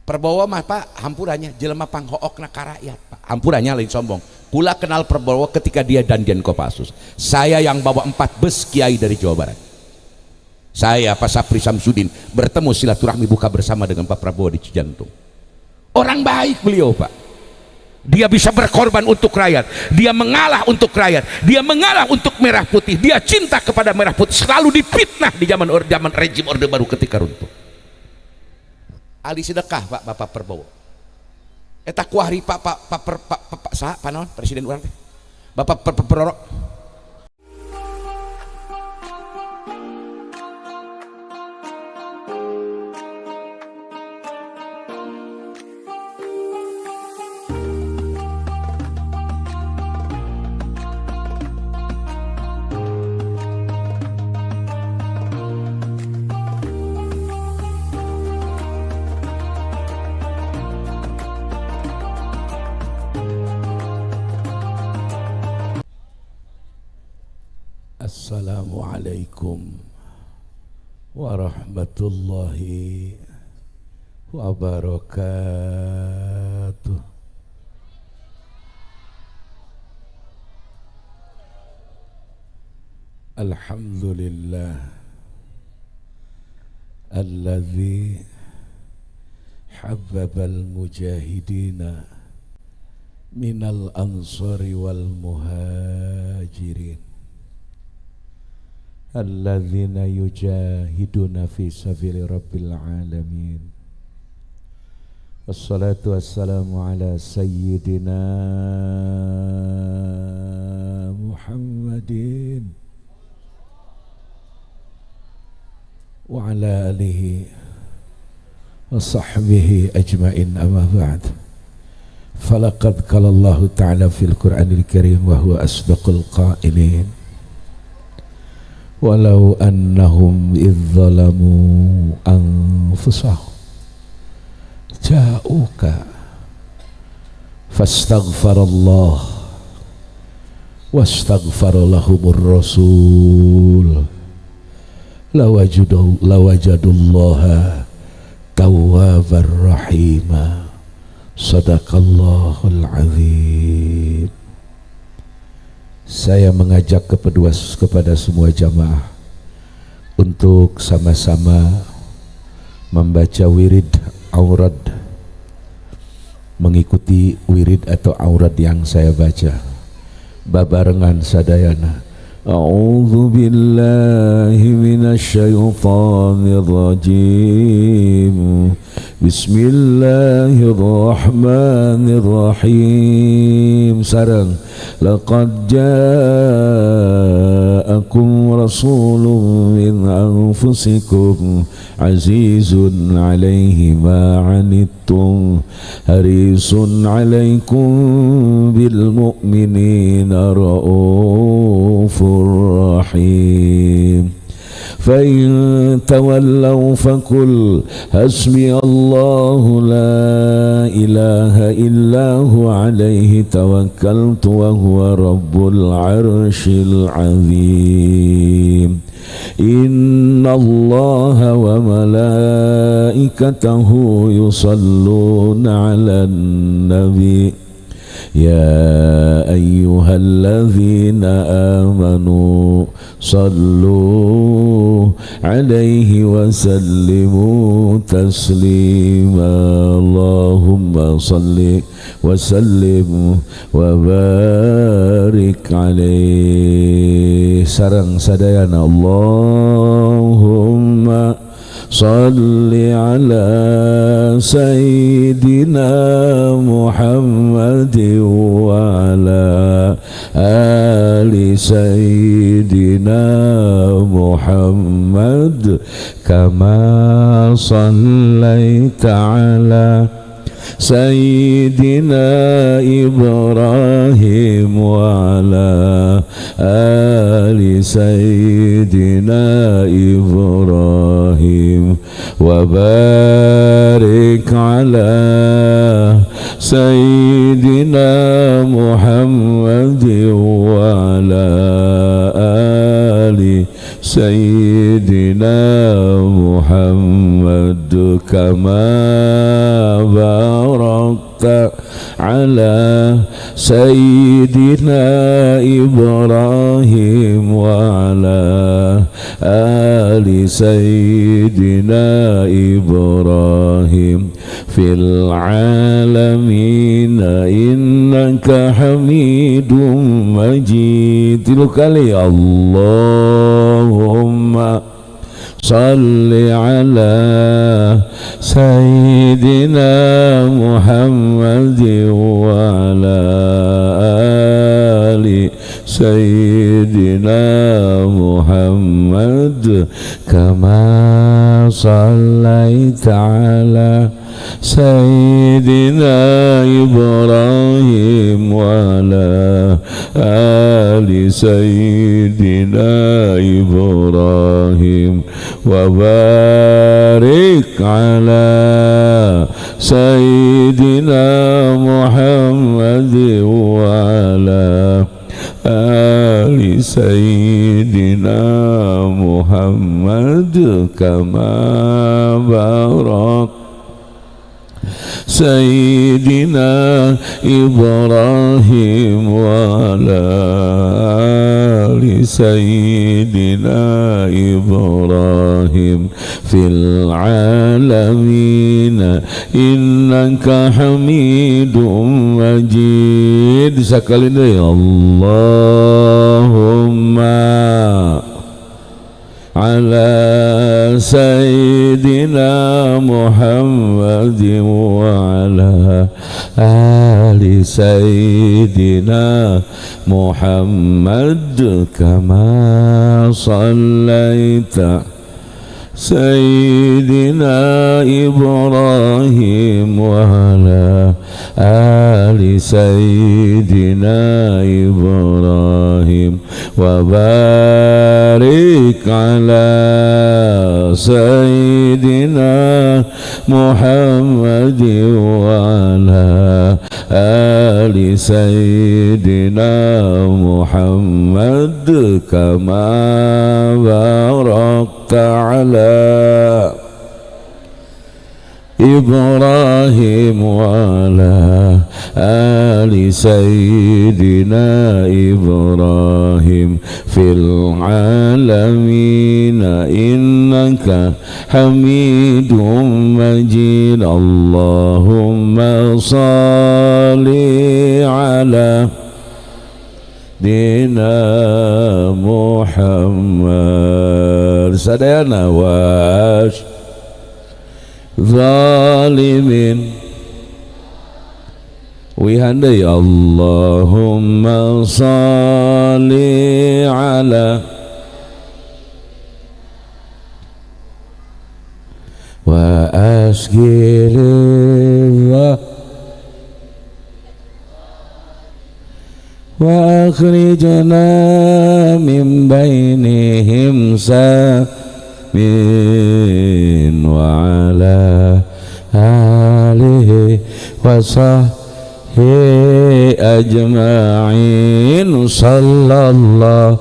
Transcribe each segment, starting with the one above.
Prabowo mah Pak hampurannya jelema panghookna ka rakyat Pak. Hampurannya lain sombong. Kula kenal Prabowo ketika dia dandian Kopassus. Saya yang bawa 4 bus kiai dari Jawa Barat. Saya Pak Sapri Samsudin bertemu silaturahmi buka bersama dengan Pak Prabowo di Cijantung. Orang baik beliau Pak. Dia bisa berkorban untuk rakyat, dia mengalah untuk rakyat, dia mengalah untuk merah putih, dia cinta kepada merah putih, selalu difitnah di zaman rejim Orde Baru ketika runtuh. Ali sedekah Pak Bapak Prabowo. Eta kuahri Pak saha panon presiden urang teh. Bapak Perorok. Assalamualaikum warahmatullahi wabarakatuh. Alhamdulillah alladzi habbabal mujahidina minal ansari wal muhajirin alladzina yujahiduna fi sabili rabbil alamin. Wassalatu wassalamu ala sayyidina Muhammadin wa ala alihi wa sahbihi ajma'in, amma ba'd. Falaqad qala Allah ta'ala fil Qur'anil Karim wa huwa asdaqul qailin. Walau annahum idzalamu anfusahum ja'uka fastaghfarallah wastaghfara lahumur rasul lawajadullaha tawwabar rahima. Sadaqallahul azim. Saya mengajak kepada semua jamaah untuk sama-sama membaca wirid aurad, mengikuti wirid atau aurad yang saya baca. Babarengan sadayana. A'udzu billahi minasy syaithanir rajim. Bismillahirrahmanirrahim. Sareng. Laqad ja'akum rasulun min anfusikum azizun 'alaihi ma 'anittum harisun 'alaikum bil mu'minina raufur rahim. فإن تولوا فقل حسبي الله لا إله إلا هو عليه توكلت وهو رب العرش العظيم. إن الله وملائكته يصلون على النبي يا أيها الذين آمنوا صلوا عليه وسلموا تسليما. اللهم صل وسلم وبارك عليه. Sareng sadayana. Allahumma salli ala sayyidina Muhammad wa ala ali sayyidina Muhammad kama sallaita ala sayyidina Ibrahim wa ala ali sayyidina Ibrahim wa barik ala sayyidina Muhammad wa ala ali sayyidina Muhammad kama باركت على سيدنا إبراهيم وعلى آل سيدنا إبراهيم في العالمين إنك حميد مجيد. Kali Allahumma salli ala Sayyidina Muhammad wa ala ali Sayyidina Muhammad kama sallaita ala Sayyidina Ibrahim wa ala ali Sayyidina Ibrahim wa barik ala Sayyidina Muhammad wa ala ali Sayyidina Muhammad kama barak Sayyidina Ibrahim wa ala ali Sayyidina Ibrahim fil alamin innaka Hamidum Majid. Sekali ini Allahumma ala Sayyidina Muhammad wa ala ali Sayyidina Muhammad kama sallaita Sayyidina Ibrahim wa ala ali Sayyidina Ibrahim wa barik ala Sayyidina Muhammad wa ala ali Sayyidina Muhammad kama barakta ala Ibrahim wa ala ali Sayyidina Ibrahim fil alamin innaka Hamidum Majid. Allahumma salli ala Dina Muhammad sadayana wash zalimin wihandai. Allahumma salli ala wa asgilillah wa akhrijna min bainihim min wa ala alihi wa sahbihi ajma'in. Sallallahu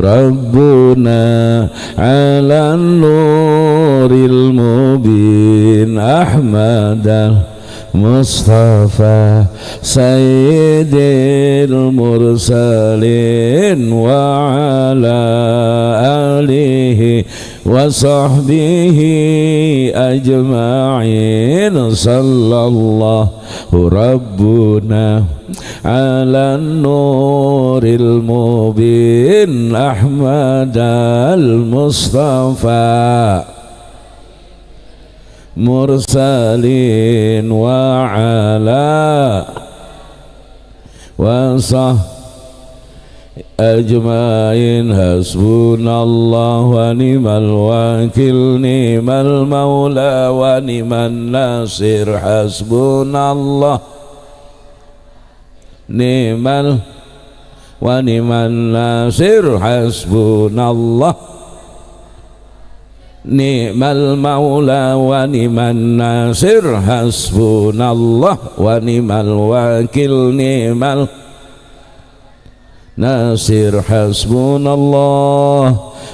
rabbuna ala nuril mubin Ahmad Mustafa Sayyidil Mursalin wa ala alihi wa sahbihi ajma'in. Sallallahu rabbuna ala nuril mubin Ahmad al-Mustafa mursalin wa ala wa sah ajmain. Hasbunallah wa ni'mal wakil, ni'mal maula wa ni'man nasir. Hasbunallah ni'mal wa ni'man nasir. Hasbunallah ni'mal maula wa ni'man nasir. Hasbunallah wa ni'mal wakil, ni'mal nasir. Hasbunallah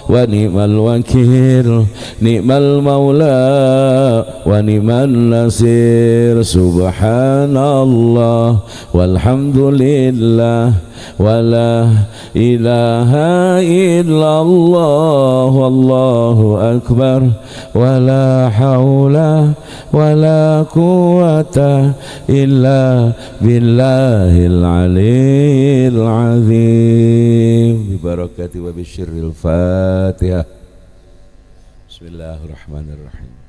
wa ni'mal wakil, ni'mal maula wa ni'man nasir. Subhanallah walhamdulillah wa la ilaha illallah wallahu akbar wa la haula wa la quwata illa billahil aliyil azim. Bi barakati wa bisyirril Fatihah. Bismillahirrahmanirrahim.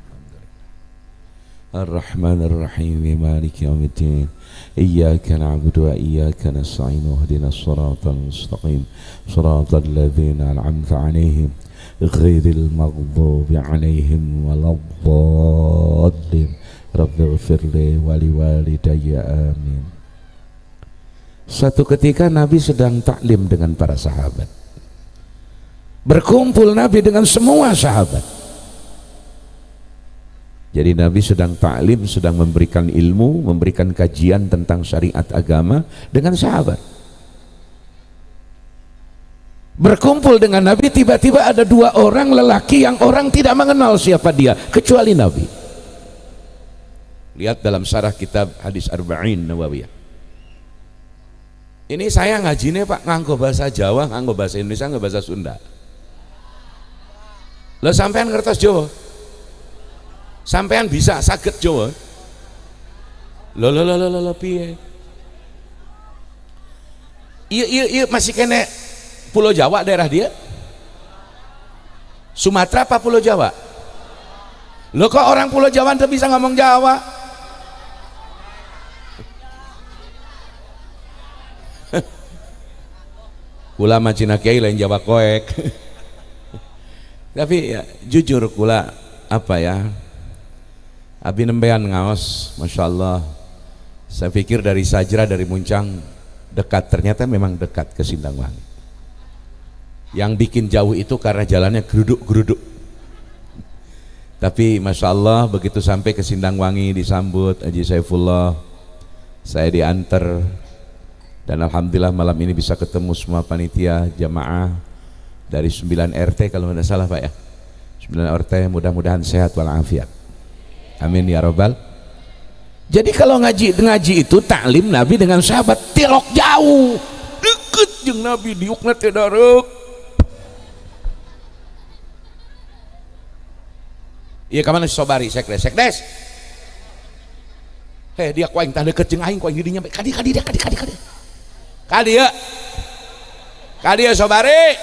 Ar-Rahmanir-Rahim, Maliki yaumiddin. Iyyaka na'budu wa iyyaka nasta'in. Ihdinas siratal mustaqim. Siratal ladzina an'amta 'alaihim ghairil maghdubi 'alaihim waladdallin. Rabbighfirli wa liwalidayya amin. Suatu ketika Nabi sedang taklim dengan para sahabat. Berkumpul Nabi dengan semua sahabat. Jadi Nabi sedang taklim, sedang memberikan ilmu, memberikan kajian tentang syariat agama dengan sahabat. Berkumpul dengan Nabi, tiba-tiba ada dua orang lelaki yang orang tidak mengenal siapa dia kecuali Nabi. Lihat dalam syarah kitab Hadis Arba'in Nawawiyah. Ini saya ngajinya Pak nganggo bahasa Jawa, nganggo bahasa Indonesia, nganggo bahasa Sunda. Lah sampean ngertos Jawa? Sampean bisa saged Jawa? Lo piye? Iya masih kene Pulau Jawa daerah dia? Sumatera apa Pulau Jawa? Lo kok orang Pulau Jawa tidak bisa ngomong Jawa? Kula macina kiai lain Jawa koek. Tapi ya, jujur kula apa ya? Abi nembean ngaos, Masya Allah. Saya pikir dari Sajra, dari Muncang dekat, ternyata memang dekat ke Sindangwangi. Yang bikin jauh itu karena jalannya geruduk-geruduk. Tapi Masya Allah begitu sampai ke Sindangwangi disambut Haji Saifullah, saya diantar, dan Alhamdulillah malam ini bisa ketemu semua panitia jamaah dari 9 RT kalau tidak salah Pak ya. 9 RT mudah-mudahan sehat walafiat. Amin ya Rabbal. Jadi kalau ngaji itu taklim Nabi dengan sahabat, tilok jauh deket jeung Nabi diukna teh darek. Iya kamana sobari sekdes. Dia ku aing tah deket jeung aing ku aing didinya kadi sobari.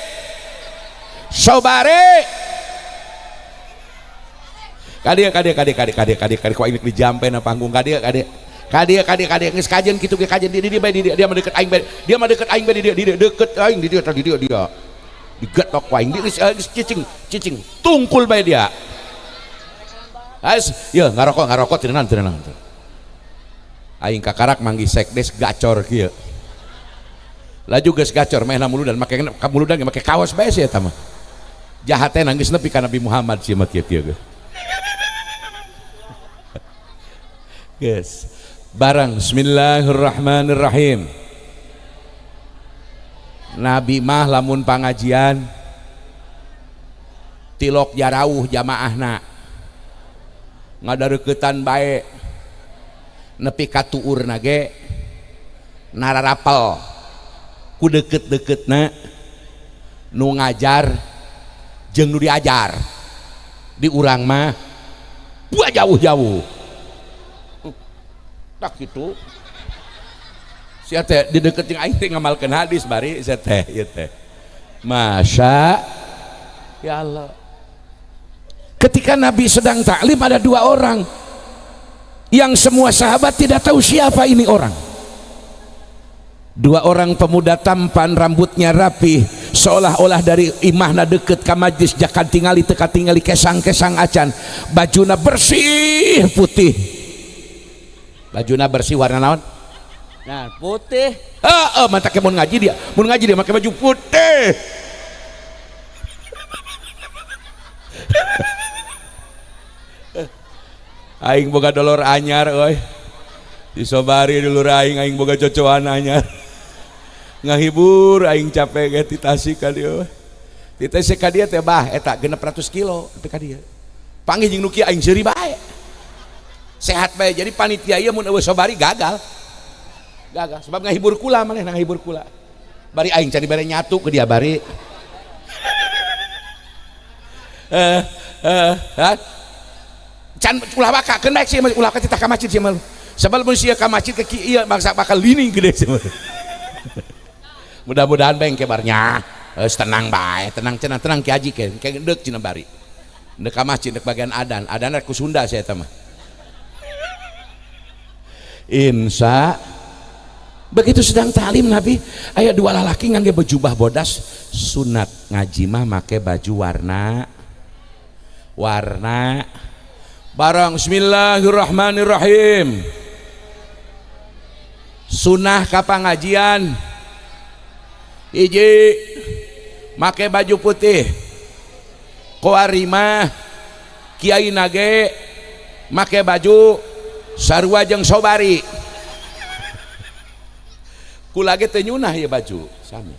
Kadia ku aing di jampe na panggung kadia geus kajen kitu ge kajen di dia mah deket aing dia mah deket aing di deket aing di dia digetok ku aing geus cicing tungkul bae dia. Ais ya ngarokok tenang. Aing kakarak manggi sekdes gacor kieu. Laju geus gacor meh muludan make kamuludan make kaos bae sia eta mah. Jahat teh nangis nepi ka Nabi Muhammad sia mah kieu ge. Yes. Barang Bismillahirrahmanirrahim. Nabi mah lamun pangajian tilok jarawuh jamaahna ngadareuketan bae nepi ka tuurna ge nararapel ku deket-deketna nu ngajar jeung nu diajar. Di urang mah buah jauh-jauh tak gitu. Sia teh di deket jeung aing teh ngamalkeun hadis bari sia teh ieu teh. Masya ya Allah. Ketika Nabi sedang taklim ada dua orang yang semua sahabat tidak tahu siapa ini orang. Dua orang pemuda tampan, rambutnya rapi, seolah-olah dari imahna deket ka majlis jakan tingali teka tingali kesang-kesang acan. Bajuna bersih putih. Bajuna bersih warna naon? Nah, putih. Mantap ke mun ngaji dia pakai baju putih. Aing boga dolor anyar euy. Disobari dulur aing boga cocoan anyar. Ngahibur aing capek ge ti Tasik ka dieu. Ditese ka dia teh bah eta 600 kilo nepi ka dia. Panggih jeung nu kieu aing seuri bae. Sehat bae. Jadi panitia ieu mun eueuh sobari gagal. Gagal sebab ngahibur kula manehna ngahibur kula. Bari aing can dibere nyatu ke dia bari. Can ulah bakakeun bae sih ulah ka ka masjid sih mah. Sabab mun sia ka masjid ke ieu maksa bakal lining gede sih. Mudah-mudahan bae engke barnya. Tenang bae, tenang ki haji ke deuk cenah bari. Deuk ka masjid deuk bagian adan rek ku Sunda saya eta mah. Insya begitu sedang talim Nabi aya dua lalaki ngangge bejubah bodas sunat ngaji mah make baju warna barang bismillahirrahmanirrahim sunah ka pangajian hiji make baju putih koarima kiai nage make baju sarua jeung sobari kula ge teu nyunah ya baju sami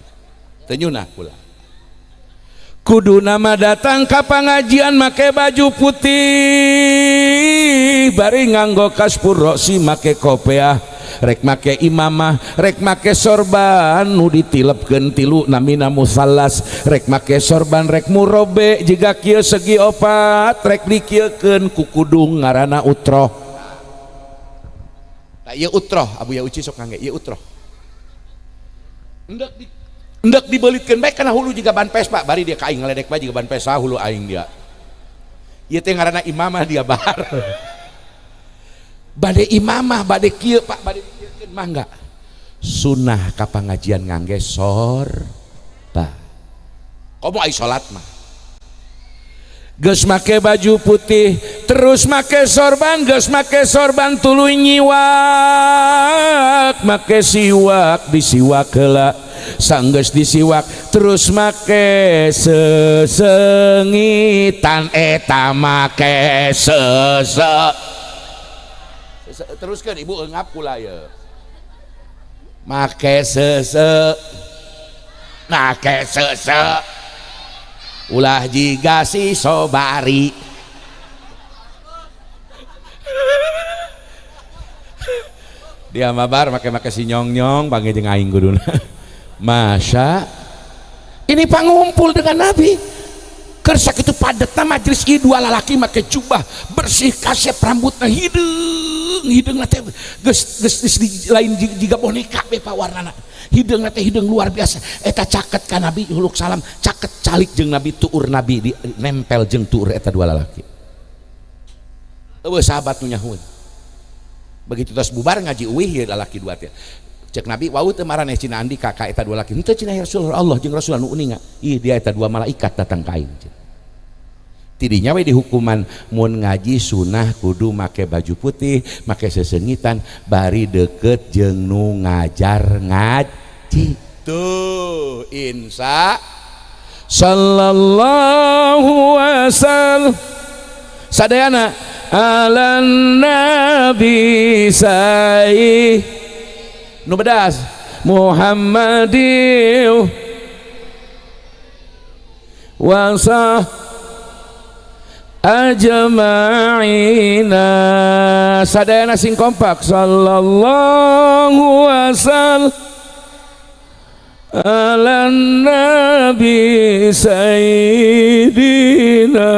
teu nyunah kula kudu nama datang ka pangajian make baju putih bari nganggo kaspur roksi make kopiah rek make imamah rek make sorban nu ditilepkeun tilu namina musallas rek make sorban rek murobe jiga kieu segi opat rek dikieukeun ku kudung ngaranna utroh tah ieu utroh abu ya uci sok ngangge ieu utroh hendak dibelitkeun bae kana hulu jiga ban pespa bari dia ka aing ngaledek bae jiga ban pesa hulu aing dia ieu teh ngaranna imamah dia bar bade imamah bade kieu Pak bade dikieun mah enggak sunah ka pangajian ngangge sorban komo ai salat mah geus make baju putih terus make sorban geus make sorban tuluy nyiwak make siwak disiwak heula sanggeus disiwak terus make sesengitan eta make teruskan ibu engap kula ya make ulah jiga si sobari dia mabar make si nyong panggil jeung aing kuduna masya ini pangumpul dengan Nabi kersak itu padatna majelis ieu dua lalaki make jubah bersih kasep rambutna hideung teh geus lain jiga boneka we Pak warnana hideung teh hideung luar biasa eta caket ka Nabi huluk salam caket calik jeung Nabi tuur Nabi di nempel jeung tuur eta dua lalaki eueuh sahabat nu nyahoun begitu tos bubar ngaji uwih ya lalaki dua teh cek Nabi wau teu maraneh cina andi ka eta dua lalaki henteu cina ya Rasulullah Allah jeung Rasulullah nu uninga ih dia eta dua malaikat datang ka aing tidinya we di hukuman mun ngaji sunah kudu make baju putih make sesengitan bari deket jeung nu ngajar ngaji tuh insya sallallahu wasallam sadayana ala nabi sai nu bedas Muhammadiyu wasa ajma'ina sadayana sing kompak sallallahu wasallam ala nabi sayyidina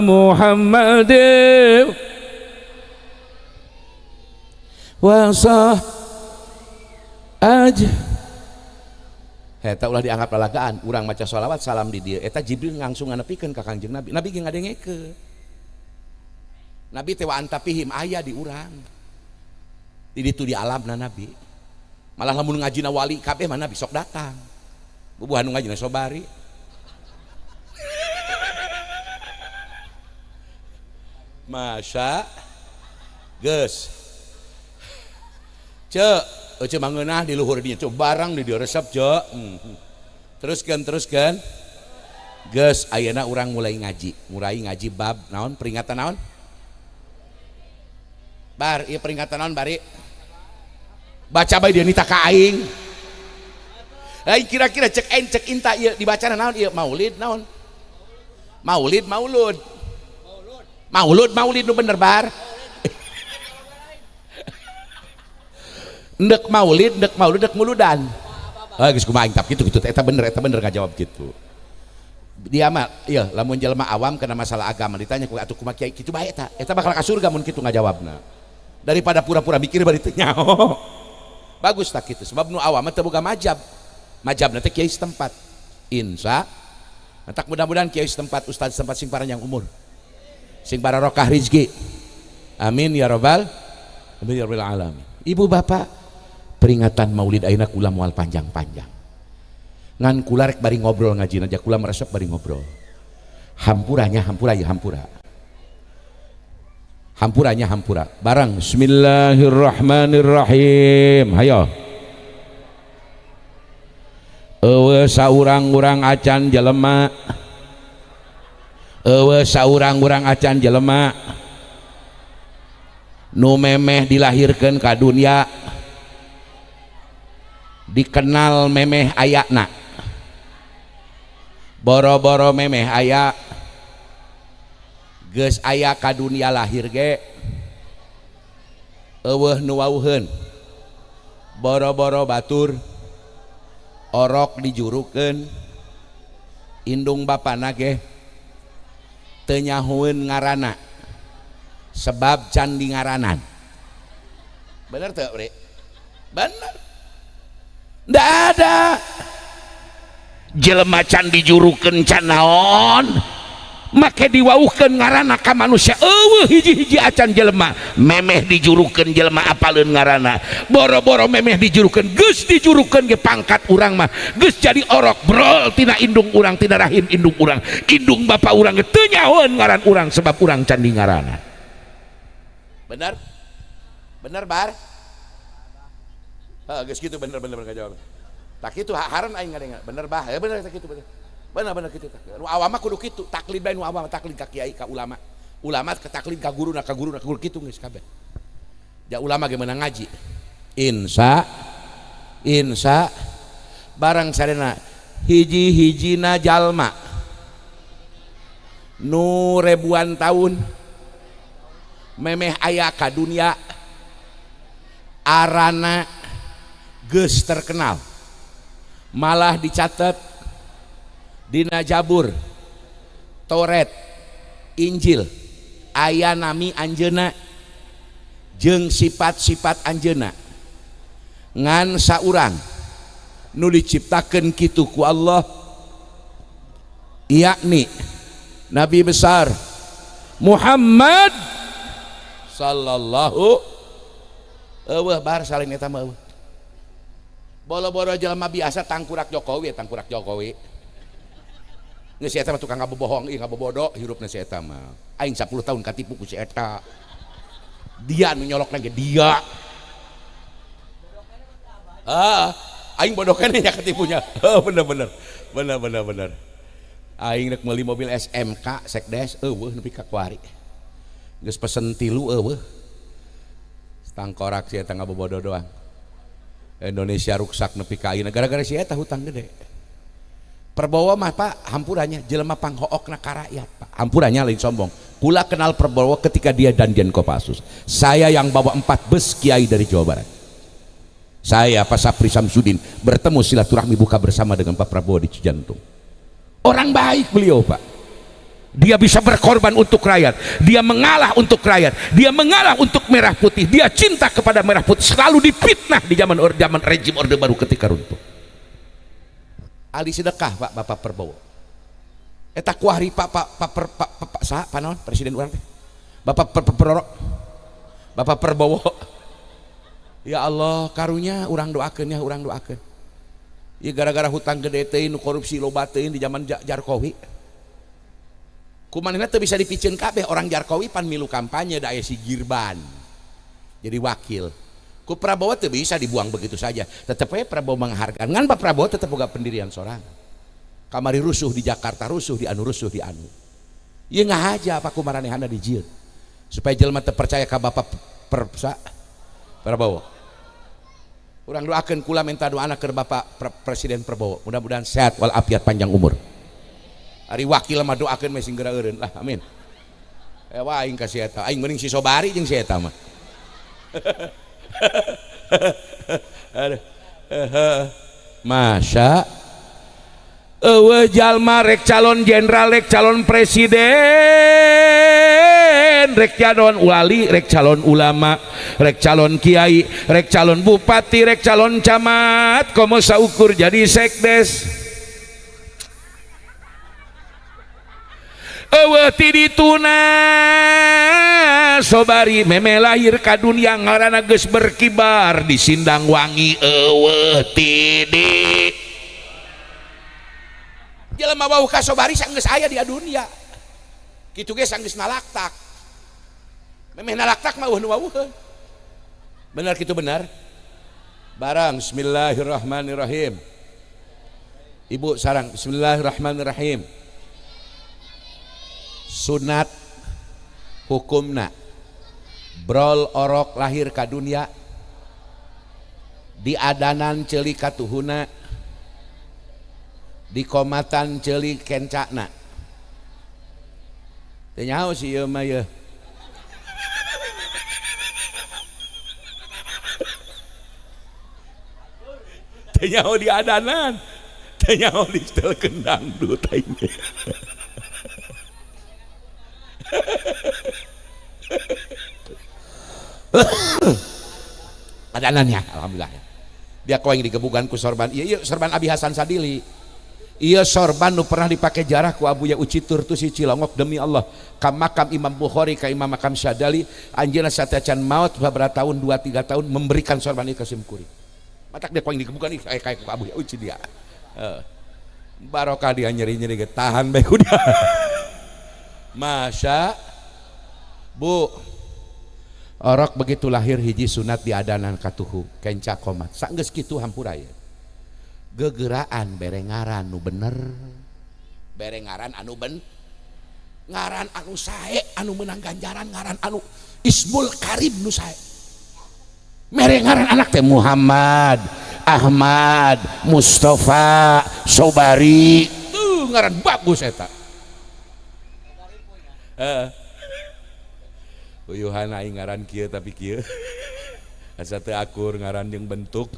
Muhammad wasa eta ulah dianggap lalagaan urang maca sholawat salam di dieu eta Jibril langsung nganepikeun ka Kangjeng Nabi Nabi ge ngadengekeun Nabi teh wa antapihim aya di urang di ditu di alamna Nabi malah lamun ngajina wali kabeh mah Nabi sok datang bubuhan nu ngajina sobari masya geus cek Ece mangeunah di luhur dinya coba barang di dieu resep cek teruskan geus ayeuna urang mulai ngaji bab naon peringatan naon bar ieu peringatan naon bari baca bae dia nita ka aing Lain kira-kira cek inta ieu dibaca naon ieu maulid naon? Maulid nu bener bar. Ndek maulid ndek muludan. Geus kumaha aing tap kitu eta bener ngajawab kitu. Dia mah ieu lamun jelema awam kena masalah agama ditanya ku atuh kumaha kiai kitu bae eta bakal ka surga mun kitu ngajawabna. Daripada pura-pura mikir bari teu nyaho. Bagus tak kitu sebab nu awam teh boga majab nanti kiai setempat insya tak mudah-mudahan kiai setempat ustaz setempat sing panjang umur sing barokah rizki amin ya rabbal alamin. Ibu bapak peringatan maulid ayeuna kula moal panjang-panjang ngan kula rek bari ngobrol ngaji aja kula meresep bari ngobrol hampuranya hampura barang bismillahirrahmanirrahim hayo saurang-urang acan jelema nu memeh dilahirkeun ka dunia dikenal memeh ayana boro-boro memeh aya geus aya ka dunia lahir ge eueuh nu wauheun boro-boro batur orok dijurukeun indung bapana ge teu nyahoeun ngaranna sebab can di ngaranan. Bener teu bre? Bener. Ndak ada jelema can dijurukeun can naon make diwauhkeun ngaranna ka manusia eueuh hiji-hiji acan jelema memeh dijurukeun jelema apaleun ngaranna boro-boro memeh dijurukeun geus dijurukeun ge pangkat urang mah geus jadi orok brol tina indung urang tina rahim indung urang indung bapa urang ge teu nyahoeun ngaran urang sebab urang can di ngaranna. Bener bar geus kitu bener ngajawab tak kitu haran aing ngadengar bener bah bener tak kitu bener kitu nu awam mah kudu kitu taklid bae nu awam taklid ka kiai ka ulama ke taklid ka guru kitu geus kabeh ja ulama ge meunang ngaji insya barang sadena hiji-hijina jalma nu ribuan tahun memeh aya ka dunia arana geus terkenal malah dicatat dina Jabur, Toret, Injil aya nami anjeuna jeung sifat-sifat anjeuna ngan saurang nu diciptakeun kitu ku Allah yakni Nabi besar Muhammad sallallahu eueuh bar salin eta mah bolo-bolo jelema biasa tangkurak Jokowi geus eta mah tukang ngabobohong ngabobodo hirupna si eta mah aing 10 tahun katipu ku si eta dia nu nyolokna ge dia aing bodohkeun nya katipunya bener aing rek meuli mobil SMK sekdes eueuh nepi ka kuari geus pesen 3 eueuh tangkorak si eta ngabobodo doang Indonesia ruksak nepi ka ayeuna gara-gara si eta hutang gede. Prabowo mah Pak hampurannya jelema panghookna ka rakyat Pak. Hampurannya lain sombong. Kula kenal Prabowo ketika dia dandian Kopassus. Saya yang bawa 4 bus kiai dari Jawa Barat. Saya Pak Sapri Samsudin bertemu silaturahmi buka bersama dengan Pak Prabowo di Cijantung. Orang baik beliau Pak. Dia bisa berkorban untuk rakyat, dia mengalah untuk rakyat, dia mengalah untuk merah putih, dia cinta kepada merah putih, selalu difitnah di zaman rejim Orde Baru ketika runtuh. Ali sedekah Pak Bapak Prabowo. Eta kuahri Pak saha panon presiden urang teh. Bapak Prabowo. Ya Allah karunya urang doakeun ya urang doakeun. Ieu gara-gara hutang gede teh nu korupsi loba teh di zaman Jarkowi. Kumanehna teu bisa dipicieun kabeh orang Jarkowi pan milu kampanye da aya si Girban jadi wakil. Ku Prabowo teu bisa dibuang begitu saja. Tetep we Prabowo menghargaan. Ngan Pak Prabowo tetep boga pendirian sorang. Kamari rusuh di Jakarta, rusuh di anu. Ieu ngahaja apa kumaranehana dijieun. Supaya jelema teu percaya ka Bapak Prabowo. Kurang doakan kula minta doa anak ke Bapak Presiden Prabowo, mudah-mudahan sehat walafiat panjang umur. Ari wakil mah doakeun mah sing geura eureun lah, amin. Wah aing ka si eta, aing mending si Sobari jeung si eta mah. Masya jalma rek calon jenderal, rek calon presiden, rek calon wali, rek calon ulama, rek calon kiai, rek calon bupati, rek calon camat, komo saukur jadi sekdes. Ti dituna Sobari meme lahir ka dunia ngaranna geus berkibar di Sindang Wangi. Ti di jelema wau ka Sobari sanggeus aya di dunia kitu ge sanggeus nalaktak memeh nalaktak mah nu wawuheun bener kitu bener barang. Bismillahirrahmanirrahim. Ibu sarang bismillahirrahmanirrahim. Sunat hukumna brol orok lahir ka dunia diadanan ceuli katuhuna di komatan ceuli kencana teu nyaho si ieu mah ye teu nyaho di adanan teu nyaho di setelkeun dangdut aing adanannya alhamdulillah dia koeng digebugan ku sorban iya sorban Abi Hasan Sadili. Iya sorban nu pernah dipakai jarah ku Abuya Ucitur tu si Cilongok demi Allah ka makam Imam Bukhari ka Imam makam Syadali anjeunna satecan maot beberapa tahun 2-3 tahun memberikan sorban ieu ka Sim Kuring. Matak dia koeng digebugan kayak ku Abuya Uci dia. Barokah dia nyeri-nyeri ge tahan bae ku dia. Masya Bu orok begitu lahir hiji sunat di adanan katuhu kenca komat sanggeus kitu hampura ya gegeraan berengaran nu bener berengaran anu ngaran anu sae anu menang ganjaran ngaran anu Ismul Karim nu sae merengaran anak teh Muhammad Ahmad Mustafa Sobari ngaran bagus eta uyuhan aing ngaran kieu tapi kieu asa teu akur ngaran jeung bentuk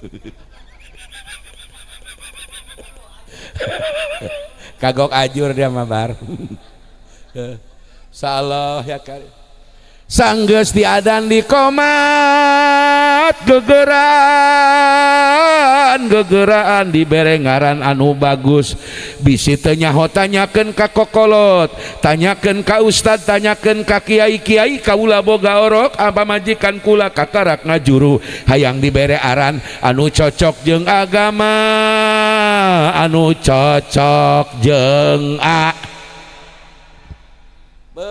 kagok ajur dia mah bar salah ya kali sanggeus diadan di komat gegeraan dibere ngaran anu bagus bisi teu nyaho tanyakeun ka kokolot tanyakeun ka ustad tanyakeun ka kiai-kiai kaula boga orok apa majikan kula kakarak ngajuru hayang dibere aran anu cocok jeung agama anu cocok jeung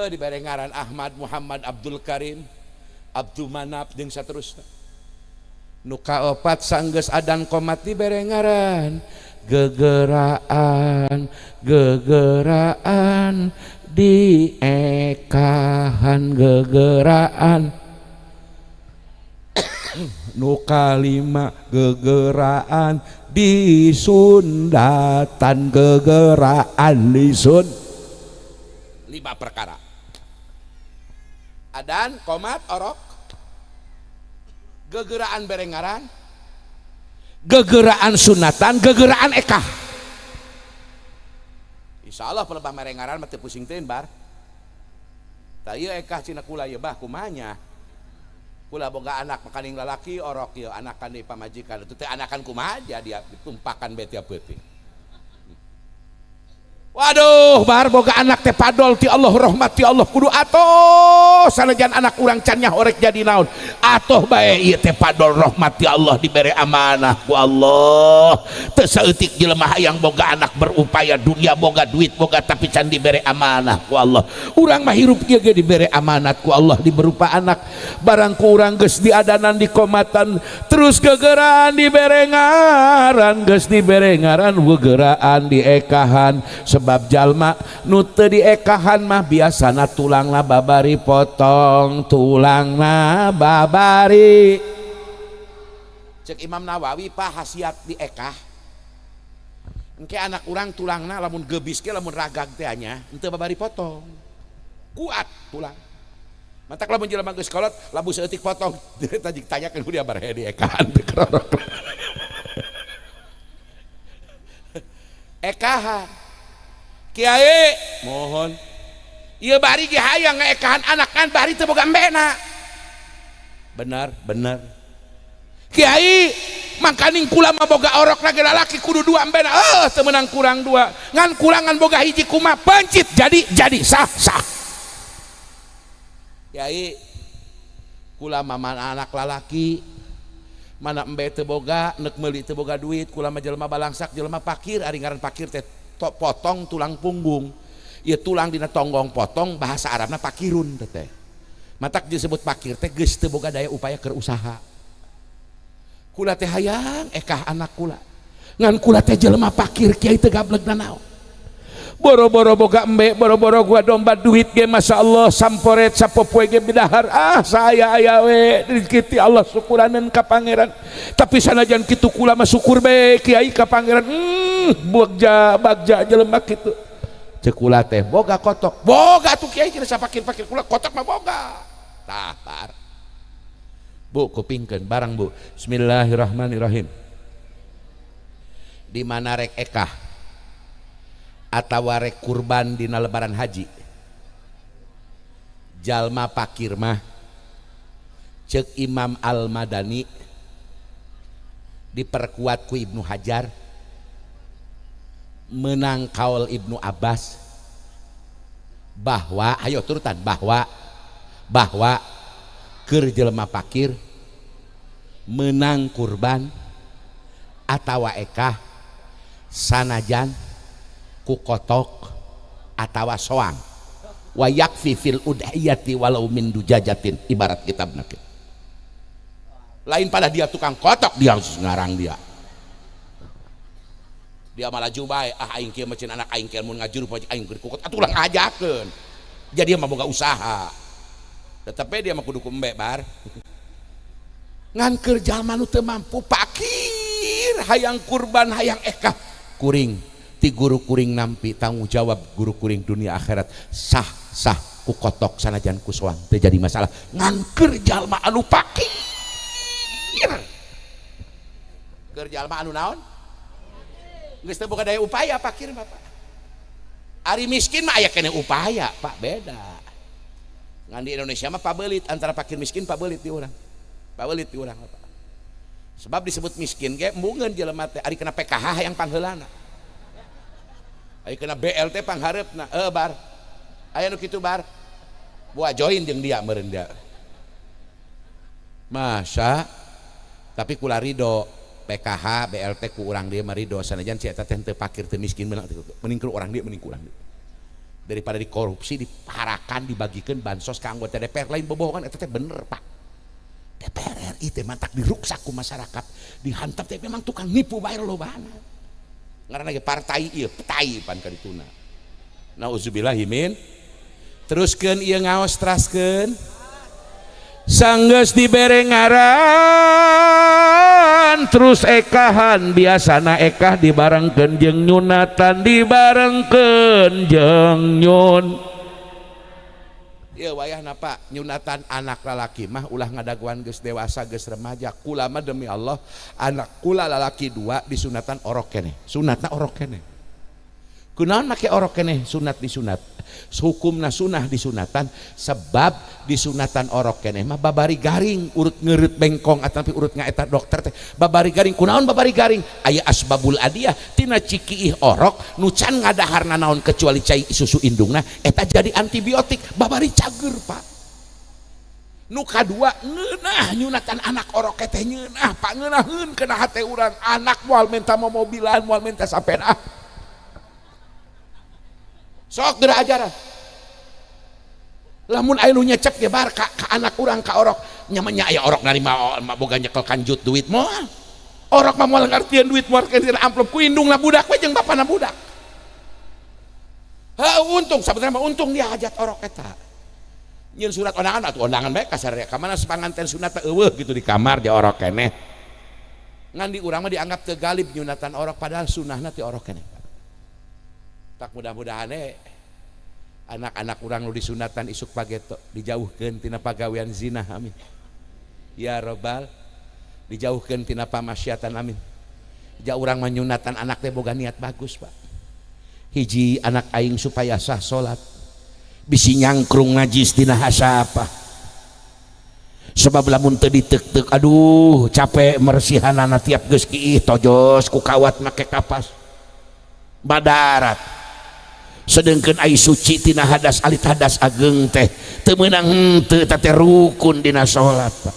dibere ngaran Ahmad Muhammad Abdul Karim Abdul Manap jeung saterusna nu kaopat sanggeus adan komat dibere ngaran gegeraan di ekahan gegeraan nu kalima gegeraan di sundatan gegeraan di sun 5 perkara adan komat orok gegeraan berengaran gegeraan sunatan gegeraan ekah insyaallah pelebah merengaran mah teu pusing teuing bar tah ieu ekah cina kula ieu bah kumanya kula boga anak makaning lalaki orok ieu anakan di pamajikan itu teh anakan kumaha aja dia ditumpakan bae tiap peuting. Waduh bar boga anak teh padol ti Allah rahmat ti Allah kudu atoh sanajan anak urang can horek jadi naon atoh bae ieu teh padol rahmat ti Allah dibere amanah ku Allah teu saeutik jelema hayang boga anak berupaya dunia boga duit boga tapi can dibere amanah ku Allah urang mah hirup ieu ge dibere amanat ku Allah diberupa anak barang ku urang geus diadanan di komatan terus gegeraan dibere ngaran geus dibere ngaran gegeraan di ekahan sebab jalma nu teu diekahan mah biasana tulangna babari potong tulangna babari Cek Imam Nawawi Pak hasiat di ekah engke anak orang tulangna lamun gebis ke lamun ragag teh nya henteu babari potong kuat tulang matak lamun jelema geus kolot labu seutik potong tajik tanyakeun ku dia barhe di ekahan teh kerorok ekahan kiai mohon ieu bari ge hayang ngaekahan anak kan bari teu boga embena bener kiai mangkaning kula mah boga orok lagi lalaki kudu dua embena teu meunang kurang dua ngan kurangan boga hiji kumaha pencit jadi sah kiai kula mah mana anak lalaki mana embe teu boga neuk meuli teu boga duit kula mah jelema balangsak jelema pakir ari ngaran pakir teh potong tulang punggung ieu tulang dina tonggong potong bahasa Arabna pakirun teh matak disebut pakir teh geus teu boga daya upaya keur usaha kula teh hayang ekah anak kula ngan kula teh jelema pakir kiai teu gablegna naon boro-boro boga embe boro-boro gua domba duit ge masyaallah samporet sapopoe ge bidahar saya aya we rezeki Allah syukuraneun ka pangeran tapi sanajan kitu kula mah syukur bae kiai ka pangeran bagja jelema kitu ceuk kula teh boga kotok boga tuh kiai cenah sapakir-pakir kula kotok mah boga tah par bu kupingkeun barang bu bismillahirrahmanirrahim di mana rek ekah atawa rek kurban dina lebaran haji jalma pakir mah ceuk Imam Al-Madani diperkuat ku Ibnu Hajar menang kaul Ibnu Abbas bahwa ayo turutan bahwa keur jelema pakir menang kurban atawa ekah sanajan ku kotok atawa soang wa yakfi fil udhiyati walau min dujajatin ibarat kitabna lain pada dia tukang kotok dia ngarang dia malah jubai aing kieu mah anak aing kieu mun ngajuru pojok aing keur kukot atuh ulang ajakeun jadi dia mah boga usaha tetapi dia mah kudu kumbe bar ngan keur jalma nu teu mampu pakir hayang kurban hayang ekah kuring ti guru kuring nampi tanggung jawab guru kuring dunia akhirat sah ku kotok sanajan ku soang teu jadi masalah ngan keur jalma anu pakir keur jalma anu naon geus teu boga daya upaya pakir Bapak ari miskin mah aya keneh upaya Pak beda ngan di Indonesia mah pabeulit antara pakir miskin pabeulit di urang Bapak sebab disebut miskin ge embungeun jelema teh ari kena PKH yang pangheulana ari kena BLT pangharepna bar aya nu kitu bar buat join jeung dia meureun dia masa tapi kula ridho PKH BLT ku urang dia mah ridho sanajan si eta teh teu pakir teu miskin mending ku urang dia daripada dikorupsi dipaharakan dibagikeun bansos ka anggota DPR lain bobogohan eta teh bener Pak DPR RI teh mantak diruksak ku masyarakat dihantam teh memang tukang nipu bae lobana ngaranna ge partai ieu petai pan ka dituna nauzubillahi min teruskeun ieu ngaos teraskeun sanggeus dibere ngaran terus ekahan biasana ekah dibarengkeun jeung nyunatan dibarengkeun jeung nyun ieu wayahna Pak nyunatan anak lalaki mah ulah ngadaguan geus dewasa geus remaja kula mah demi Allah anak kula lalaki 2 disunatan orok keneh sunatna orok keneh kunaon make orok keneh sunat disunat hukumna sunah disunatan sebab disunatan orok keneh mah babari garing urut ngeureut bengkong atapi urut ngaeta dokter teh babari garing kunaon babari garing aya asbabul adiyah tina cikiih orok nu can ngadaharna naon kecuali cai susu indungna eta jadi antibiotik babari cager Pak nu kadua ngeunah nyunatan anak orok teh ngeunah Pak ngeunaheun kana hate urang anak moal menta mobilan moal menta sapeda sok geura ajaran lamun aya nu nyecep ge bar ka anak urang ka orok nyamanya aya orok narima boga nyekel kanjut duit moal orok mah moal ngartieun duit moal ngartieun amplop ku indungna budak we jeung bapana budak untung sabenerna mah untung dia hajat orok eta nyieun surat ondangan atuh ondangan bae ka sararea ka mana panganten sunat eueuh gitu di kamar dia orok keneh ngan di urang mah dianggap teu galib nyunatan orok padahal sunnahna teu orok keneh. Tak mudah-mudahan anak-anak urang nu disunatan isuk pageto dijauhkeun tina pagawean zina, amin ya robbal, dijauhkeun tina pamaksiatan, amin. Ja urang mah nyunatan anak teh boga niat bagus, Pak. Hiji anak aing supaya sah salat bisi nyangkrung najis dina hasapa, sebab lamun teu diteuk-teuk aduh capek mersihanana tiap geus kiih tojos ku kawat make kapas badarat. Sedengkeun ai suci tina hadas alit hadas ageng teh teu meunang henteu eta teh rukun dina salat, Pak.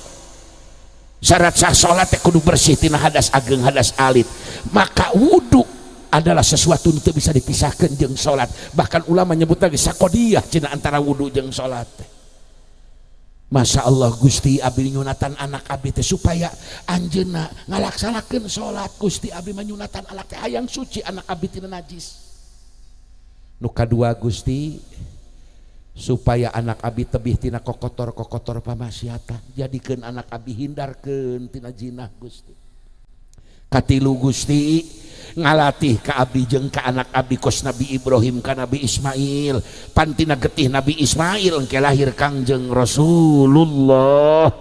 Syarat sah salat teh kudu bersih tina hadas ageng hadas alit. Maka wudu adalah sesuatu yang teu bisa dipisahkeun jeung salat. Bahkan ulama nyebut lagi sakodiyah cenah antara wudu jeung salat teh. Masya Allah Gusti abdi nyunatan anak abdi teh supaya anjeunna ngalaksanakeun salat. Gusti abdi nyunatan anak teh hayang suci anak abdi tina najis. Nu kadua Gusti supaya anak abdi tebih tina kokotor-kokotor pamaksiatan, jadikeun anak abdi hindarkeun tina jinah Gusti. Katilu Gusti ngalatih ka abdi jeung ka anak abdi kos Nabi Ibrahim ka Nabi Ismail, pantina getih Nabi Ismail engke lahir Kangjeng Rasulullah.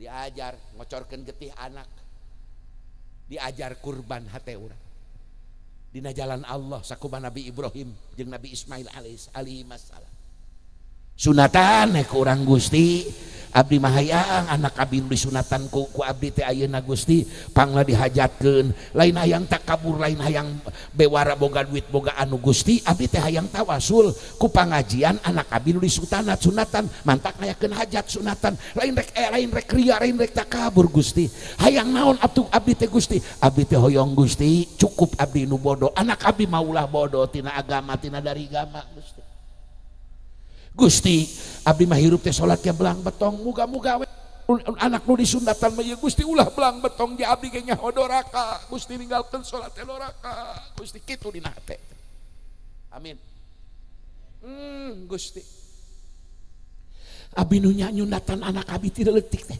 Diajar ngocorkeun getih anak, diajar kurban hate urang dina jalan Allah sakumaha Nabi Ibrahim jeung Nabi Ismail alaihi wassalam. Sunatan ku urang Gusti abdi mah hayang anak abdi disunatan ku abdi teh ayeuna Gusti pangla dihajatkeun, lain hayang takabur, lain hayang bewara boga duit boga anu Gusti abdi teh hayang tawasul ku pangajian anak abdi nu disunatan mantak ngayakeun hajat sunatan, lain rek ria, lain rek takabur Gusti. Hayang naon atuh abdi teh Gusti? Abdi teh hoyong Gusti cukup abdi nu bodoh, anak abdi maulah bodoh tina agama tina dari agama Gusti. Gusti abdi mah hirup teh salat ke belang betong, muga-muga anak nu disunatan mah Gusti ulah belang betong di abdi ge nyaho doraka Gusti ninggalkeun salat teh doraka Gusti kitu dina hate. Amin. Gusti abdi nu nyunatan anak abdi ti leutik teh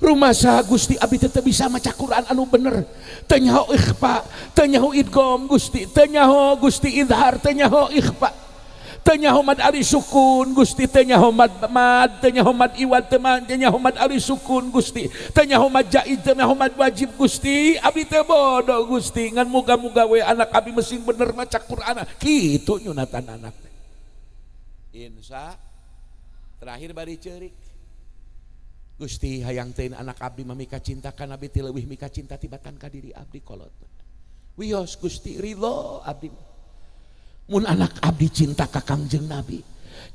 rumah saha Gusti abdi teh bisa maca Quran anu bener, teu nyaho ikhfa, teu nyaho idgham Gusti, teu nyaho Gusti izhar, teu nyaho ikhfa, teu nyaho mad ari sukun Gusti, teu nyaho mad teu nyaho mad iwad, teu nyaho mad ari sukun Gusti, teu nyaho mad jaid, teu nyaho mad wajib Gusti. Abdi teh bodoh Gusti, ngan muga-muga we anak abdi mesin bener maca Quran kitu nyunatan anak teh. Insya terakhir bari ceurik Gusti hayang teuing anak abdi mamika cinta ka Nabi ti leuwih mika cinta tibatan ka diri abdi kolot. Wios Gusti ridho abdi. Mun anak abdi cinta ka Kangjeng Nabi,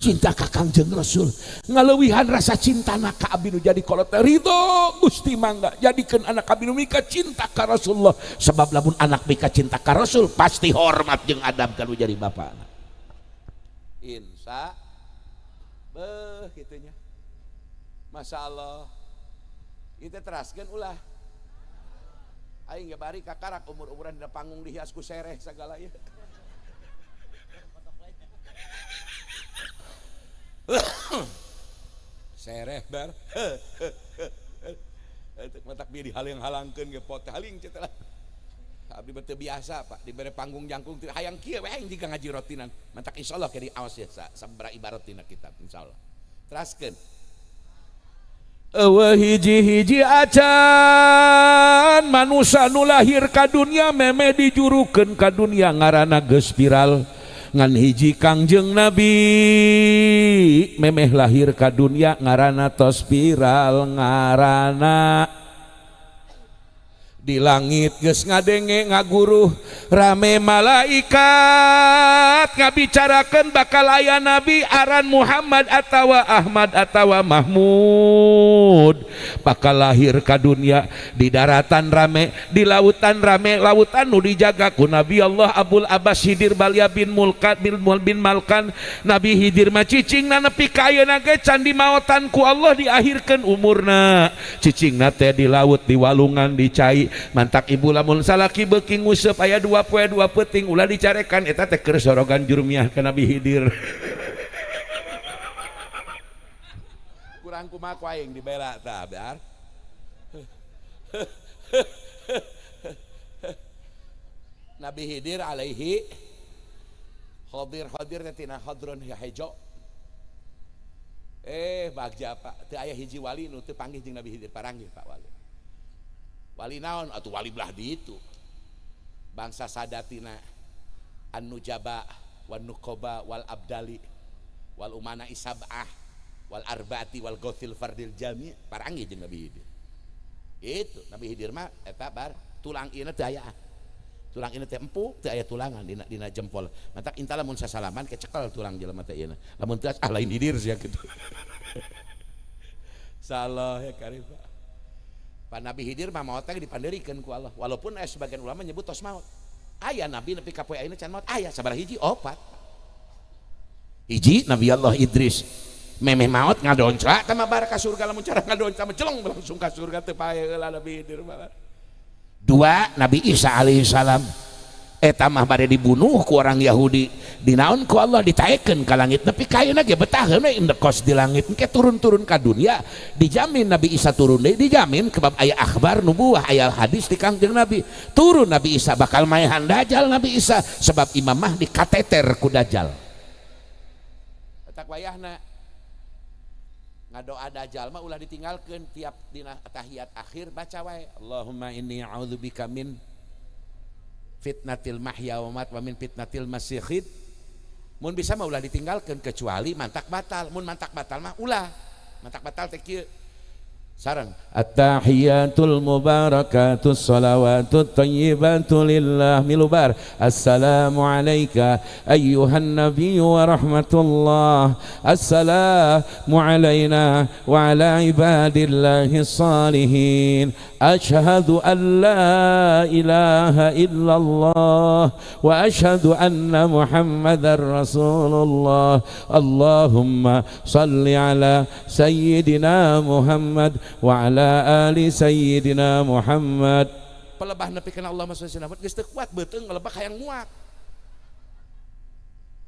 cinta ka Kangjeng Rasul, ngaleuwihan rasa cintana ka abdi nu jadi kolot ridho Gusti mangga jadikeun anak abdi nu mika cinta ka Rasulullah. Sebab lamun anak mika cinta ka Rasul pasti hormat jeung adab kanu jadi bapana. Insya beuh kitunya. Masya Allah itu teraskan ulah aing gak bari kakarak umur-umuran di panggung dihias ku sereh segala ya. Sereh bar matak bieu dihalang-halangkeun ge pot haling ceu lah abdi beuteung biasa Pak dibere panggung jangkung hayang kieu we aing jiga ngaji rotinan matak insyaallah ke di awas ya sabaraha ibarat tina kitab insyaallah teraskeun. Hiji-hiji acan manusia nu lahir ka dunia meme dijurukeun ka dunia ngaranna geus viral, ngan hiji Kangjeng Nabi memeh lahir ka dunia ngaranna tos viral, ngaranna di langit geus ngadenge ngaguruh rame malaikat ngabicarakeun bakal aya nabi aran Muhammad atawa Ahmad atawa Mahmud bakal lahir ka dunia. Di daratan rame, di lautan rame, lautan nu dijaga ku Nabi Allah Abul Abbas Hidir Balya bin Malkan. Nabi Hidir mah cicingna nepi ka ayeuna ge can dimaotan ku Allah diakhirkeun umurna. Cicingna teh di laut, di walungan, di cai. Mantak ibu lamun salaki beuki nguseup aya 2 poe 2 peuting ulah dicarekan eta teh keur sorogan jurmiah ka Nabi Hidir. Kurang kumaha ku aing dibela tah bear. Nabi Khidir alaihi Khadir tina hadron hejo. Bagja Pak, teu aya hiji wali nu teu panggih jeung Nabi Khidir, paranggih Pak wali. Wali naon atuh wali belah di itu. Bangsa sadatina an-nujaba wan nuqaba wal abdali wal umana isabah wal arbaati wal gothil fardil jami, paranggih jeung Nabi Khidir. Itu Nabi Khidir mah eta bar tulang ieu teu aya. Tulang ini teh empuk teu aya tulangan dina jempol. Mantak intala mun sasalaman kecekel tulang jelema teh ieu. Lamun teu lain Khidir sia kitu. Salah ya karib. Pak Nabi Khidir mah maot teh dipandeurikeun ku Allah. Walaupun sebagian ulama nyebut tos maut. Aya nabi nepi ka poe ayeuna can maot aya sabaraha hiji? 4. Hiji Nabi Allah Idris. Memeh maot ngadoncra tah mah bar ka surga, lamun cara ngadoncra mah celeng langsung ka surga teu pae heula Nabi Khidir mah. 2 Nabi Isa alaihissalam eta mah bade dibunuh ku orang Yahudi, dinaon ku Allah ditaekeun ka langit, nepi ka ayeuna ge betah we indekos di langit engke turun-turun ka dunia, dijamin Nabi Isa turun deui, dijamin kebab aya akhbar nubuwah aya hadis di Kangjeng Nabi turun Nabi Isa bakal maehan dajal Nabi Isa sebab imam mah dikateter ku dajal. Eta wayahna ngadoa dajal mah ulah ditinggalkeun tiap dina tahiyat akhir baca wae Allahumma inni a'udzubika min fitnatil mahya wa mat wa min fitnatil masiihid. Mun bisa mah ulah ditinggalkeun kecuali mantak batal. Mun mantak batal mah ulah mantak batal teh kieu sareng at-tahiyatul mubarakatus salawatut thayyibatu lillah milubar assalamu alayka ayyuhan nabiyyu wa rahmatullah assalamu alayna wa ala ibadillahi salihin ashhadu an la ilaha illallah wa ashhadu anna muhammadar rasulullah Allahumma salli ala sayyidina Muhammad wa ala ali sayyidina Muhammad. Pelebah nepi kana Allah masuk sinabut geus teu kuat beuteung ngelebah hayang muak.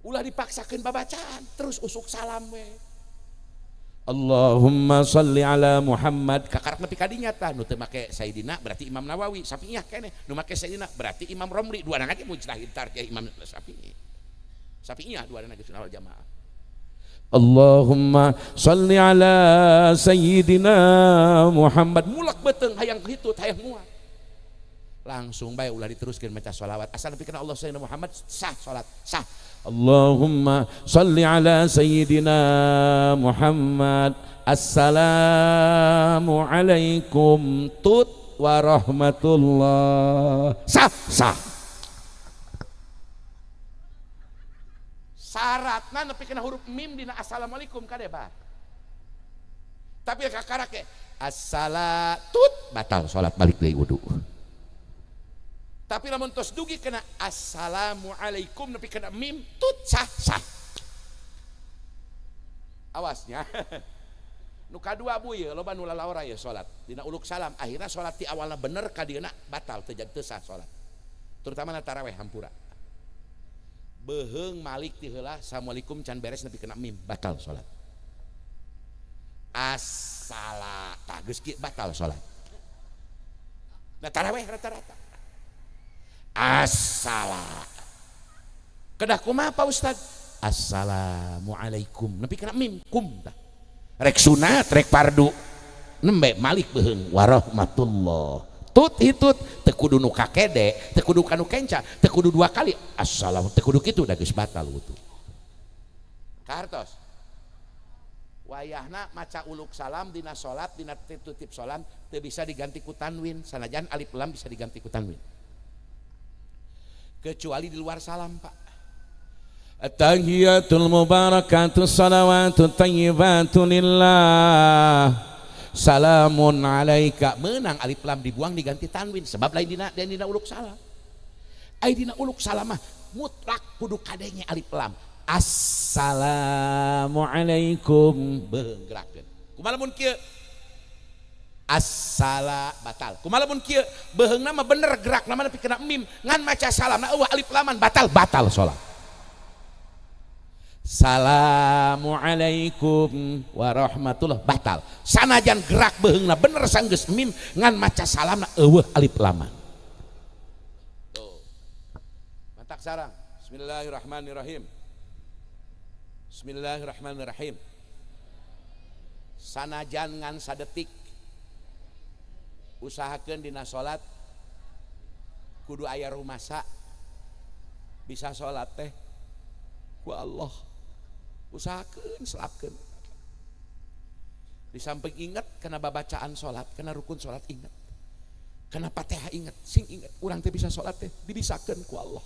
Ulah dipaksakeun babacaan terus usuk salam we. Allahumma salli ala Muhammad kakarak nepi ka dinya tah nu teu make sayyidina berarti Imam Nawawi, Syafi'iyah keneh, nu make sayyidina berarti Imam Romli, dua nana ge mujtahid tarkih Imam Syafi'i. Syafi'iyah dua nana ge sunnah wal jamaah. Allahumma salli ala sayyidina Muhammad mulak beteng hayang hitut hayang muat langsung bae ulah diteruskeun maca sholawat asal nepi kana Allah sayyidina Muhammad sah salat sah. Allahumma salli ala sayyidina Muhammad assalamu alaikum tut warahmatullah sah sah. Syaratna nepi kana huruf mim dina assalamualaikum kade bah. Tapi kakarake assalatut batal salat balik deui wudu. Tapi lamun tos dugi kena assalamualaikum nepi kana mim tut sah sah. Awasnya. Nu kadua buye loba nu lalaura ya salat. Dina uluk salam akhirna salat ti awalna bener ka dieuna batal teu sah salat. Terutama na tarawih hampura. Beheung malik ti heula assalamualaikum can beres nepi kena mim batal salat. As-salat tah geus kieu batal salat. Nah tarawih rata-rata as-salat. Kedah kumaha Pak Ustad? Assalamualaikum nepi kena mim kum tah. Rek sunat rek fardu nembe malik beheung warahmatullah. Tut hitut teu kudu nu kakede teu kudu kanu kenca teu kudu 2 kali assalamu teu kudu kitu da geus batal wudu. Kartos wayahna maca uluk salam dina salat dina tutip salam teu bisa diganti ku tanwin sanajan alif lam bisa diganti ku tanwin kecuali di luar salam Pak. At-tahiyatul mubarakatus salawatut thayyibatu lillah salamun alaika menang alif lam dibuang diganti tanwin sebab lain dina uluk salam. Ai dina uluk salam mah mutlak kudu kadenge alif lam. Assalamu alaikum beung gerakkeun. Kumaha lamun kieu? As-sala batal. Kumaha lamun kieu? Beheungna mah bener gerak nama nepi kena mim ngan maca salamna eueuh alif laman batal salat. Assalamualaikum warahmatullah batal. Sanajan gerak beheungna bener sanggeus mim ngan maca salamna eueuh alif lam. Tuh. Mantak sarang. Bismillahirrahmanirrahim. Bismillahirrahmanirrahim. Sanajan ngan sadetik usahakeun dina salat kudu aya rumasa bisa salat teh ku Allah. Usahakeun selapkeun. Di samping ingat kana babacaan salat, kana rukun salat ingat. Kana Fatihah ingat, sing ingat urang teh bisa salat teh dibisakeun ku Allah.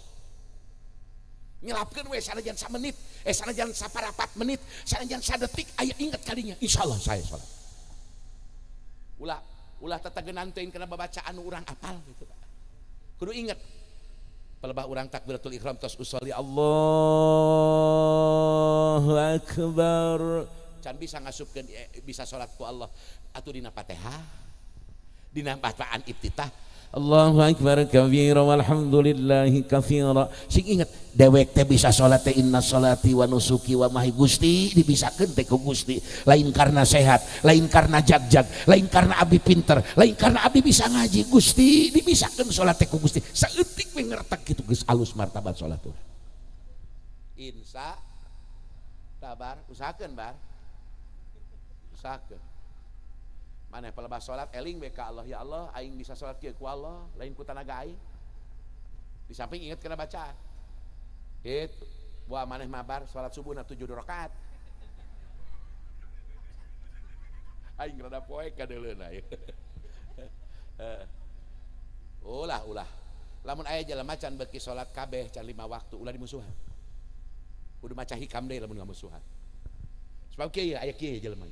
Nyelapkeun we sanajan samenit, sanajan saparapat menit, sanajan sadetik aya ingat kadinya, insyaallah saya salat. Ulah tatagenan teuing kana babacaan urang apal gitu. Kudu ingat. Pelebah urang takbiratul ihram tos usolli Allahu akbar. Can bisa ngasupkeun bisa salat ku Allah atuh dina Fatihah. Dina bacaan iftitah Allahu akbar kabira walhamdulillahi katsira. Sing inget dewek teh bisa salat teh inna salati wa nusuki wa mahi Gusti dibisakeun teh ku Gusti. Lain karena sehat, lain karena jagjag, lain karena abdi pinter, lain karena abdi bisa ngaji Gusti dibisakeun salat teh ku Gusti. Saeutik we ngertek kitu geus alus martabat salat urang. Insya sabar, usahakeun bar. Usahakeun. Maneh pelebah salat eling we ka Allah, ya Allah aing bisa salat kieu ku Allah lain ku tanaga aing. Di samping ingat kena bacaan kitu. Buah maneh mabar salat subuhna 7 rakaat aing rada poek kadeuleuna ieu. Ulah lamun aya jelema can beuki salat kabeh can 5 waktu ulah dimusuhan. Kudu maca hikam deui lamun ngamusuhan. Sebab kieu aya kieu jelema.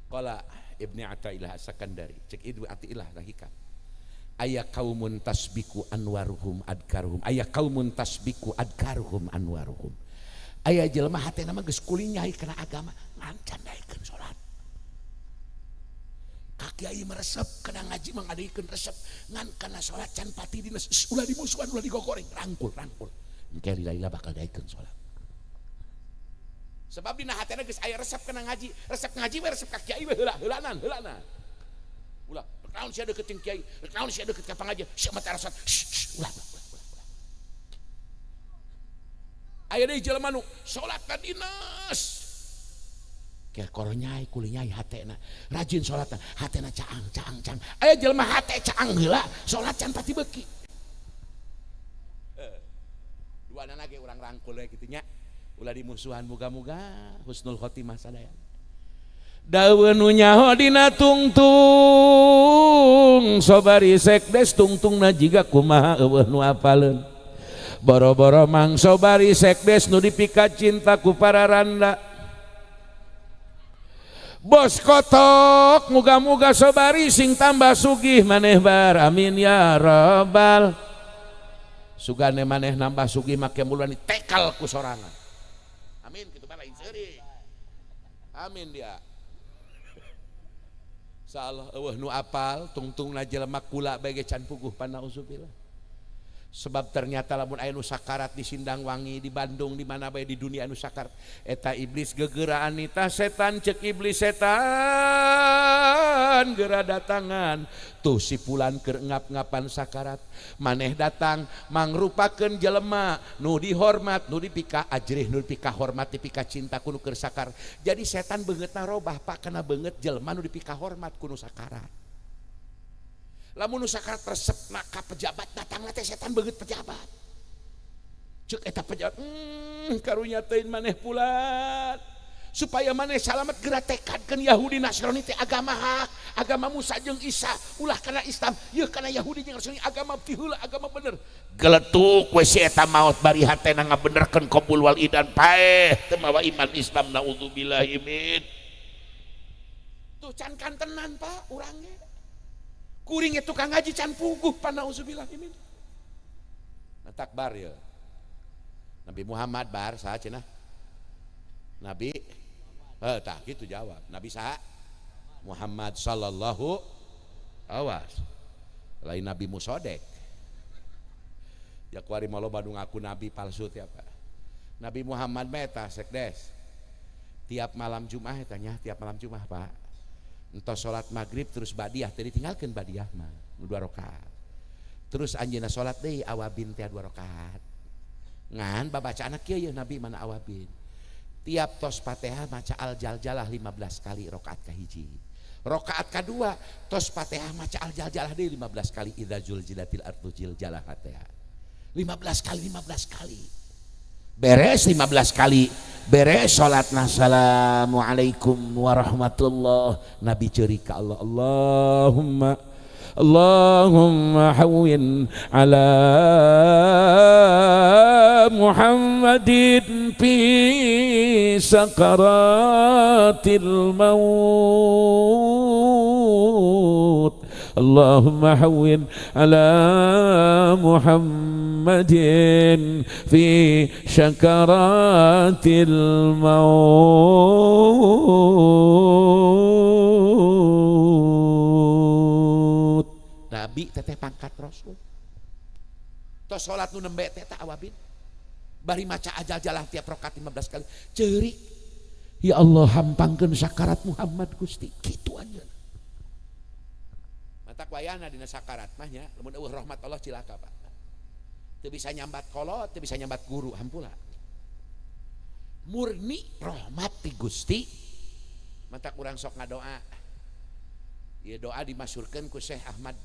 Qala Ibni Athaillah As-Sakandari cek Ibnu Athaillah rahika aya kaumun tasbiku anwaruhum adkaruhum aya kaumun tasbiku adkaruhum anwaruhum aya jelema hatena mah geus kulinyai kana agama ngan candaikeun salat ka kiai meresep kana ngaji mah ngadeikeun resep ngan kana salat can pati dina ulah dimusuhan ulah digogoreng rangkul engke lila bakal daikeun salat. Sebab dina hatena geus aya resep kana ngaji, resep ngaji we resep ka kiai we heulanan. Ulah, naon sia deukeut jeung kiai, naon sia deukeut ka pangajian, sia mah teh resep. Ulah. Aya deui jelema nu salat ka dinas. Keur koronyai kulinyai hatena, rajin salatna, hatena caang. Aya jelema hate caang heula, salat can pati beuki. Duana ge urang rangkul we kitu nya. Ulah dimusuhan muga-muga husnul khotimah sadaya. Daweun nu nyaho dina tungtung sobari sekdes tungtungna jiga kumaha eueuh nu apaleun. Boro-boro mang sobari sekdes nu dipikat cinta ku para randa. Bos kotok muga-muga sobari sing tambah sugih maneh bar amin ya rabbal. Sugane maneh nambah sugih make mulani tekal ku sorangan. Amin kitu mah lain seurik. Amin dia. Insyaallah eueuh nu apal tungtungna jelema kula bae can puguh panauzubillah. Sebab ternyata lamun aya nu sakarat di Sindang Wangi, di Bandung, di mana bae di dunia anu sakarat eta iblis gegeuraan nita setan cek iblis setan geura datangan tuh si pulan keur ngap-ngapan sakarat maneh datang mangrupakeun jelema nu dihormat nu dipika ajrih nu dipika hormat dipika cinta kudu keur sakar. Jadi setan beungeutna robah Pak kana beungeut jelema nu dipika hormat kudu sakarat. Lamun nu sakarat resepna ka pejabat datangna teh setan beungeut pejabat. Ceuk eta pejabat karunya teuing maneh pulat supaya maneh salamet geura tekadkeun Yahudi Nasrani teh agama hak, agama Musa jeung Isa, ulah kana Islam, yeuh kana Yahudi jeung Nasrani agama tiheula agama bener. Geletuk we si eta maot bari hatena ngabenerkeun qabul wal idan paeh teu mawa iman Islam naudzubillahi min. Tuh can kantenan Pak urang ge. Kuring itu tukang ngaji can puguh panauzubillah min. Takbar ya. Nabi Muhammad bar saha cenah? Nabi tah kitu jawab. Nabi saha? Muhammad sallallahu awas. Lain Nabi Musodek. Ya kuari malo Bandung aku nabi palsu teh apa? Nabi Muhammad meta sekdes tiap malam Jumat tanya tiap malam Jumat Pak entos salat maghrib terus badiah tadi tinggalkan badiah mah 2 rakaat terus anjeunna salat deui awabin teh 2 rakaat ngan babaca anak kieu Nabi mana awabin tiap tos Fatihah maca al-jaljalah 15 kali rakaat kahiji rakaat kedua tos Fatihah maca al-jaljalah deui 15 kali idza zulzilatil ardu zilzalah Fatihah 15 kali beres 15 kali beres salatna assalamualaikum warahmatullah Nabi ceuri ka Allah Allahumma hawwin ala Muhammadin fi sakaratil maut Allahumma hawwin ala Muhammadin fi sakaratil maut Nabi teteh pangkat Rasul tos salat nu nembe teh awabin bari maca ajal-jalah tiap rakaat 15 kali ceuri ya Allah hampangkeun sakarat Muhammad Gusti kitu aja mata wayahna dina sakarat mah nya lamun eueuh rahmat Allah cilaka Pak teu bisa nyambat kolot teu bisa nyambat guru hampura murni rahmat ti Gusti mata urang sok ngadoa ieu doa dimasyhurkeun ku Syekh Ahmad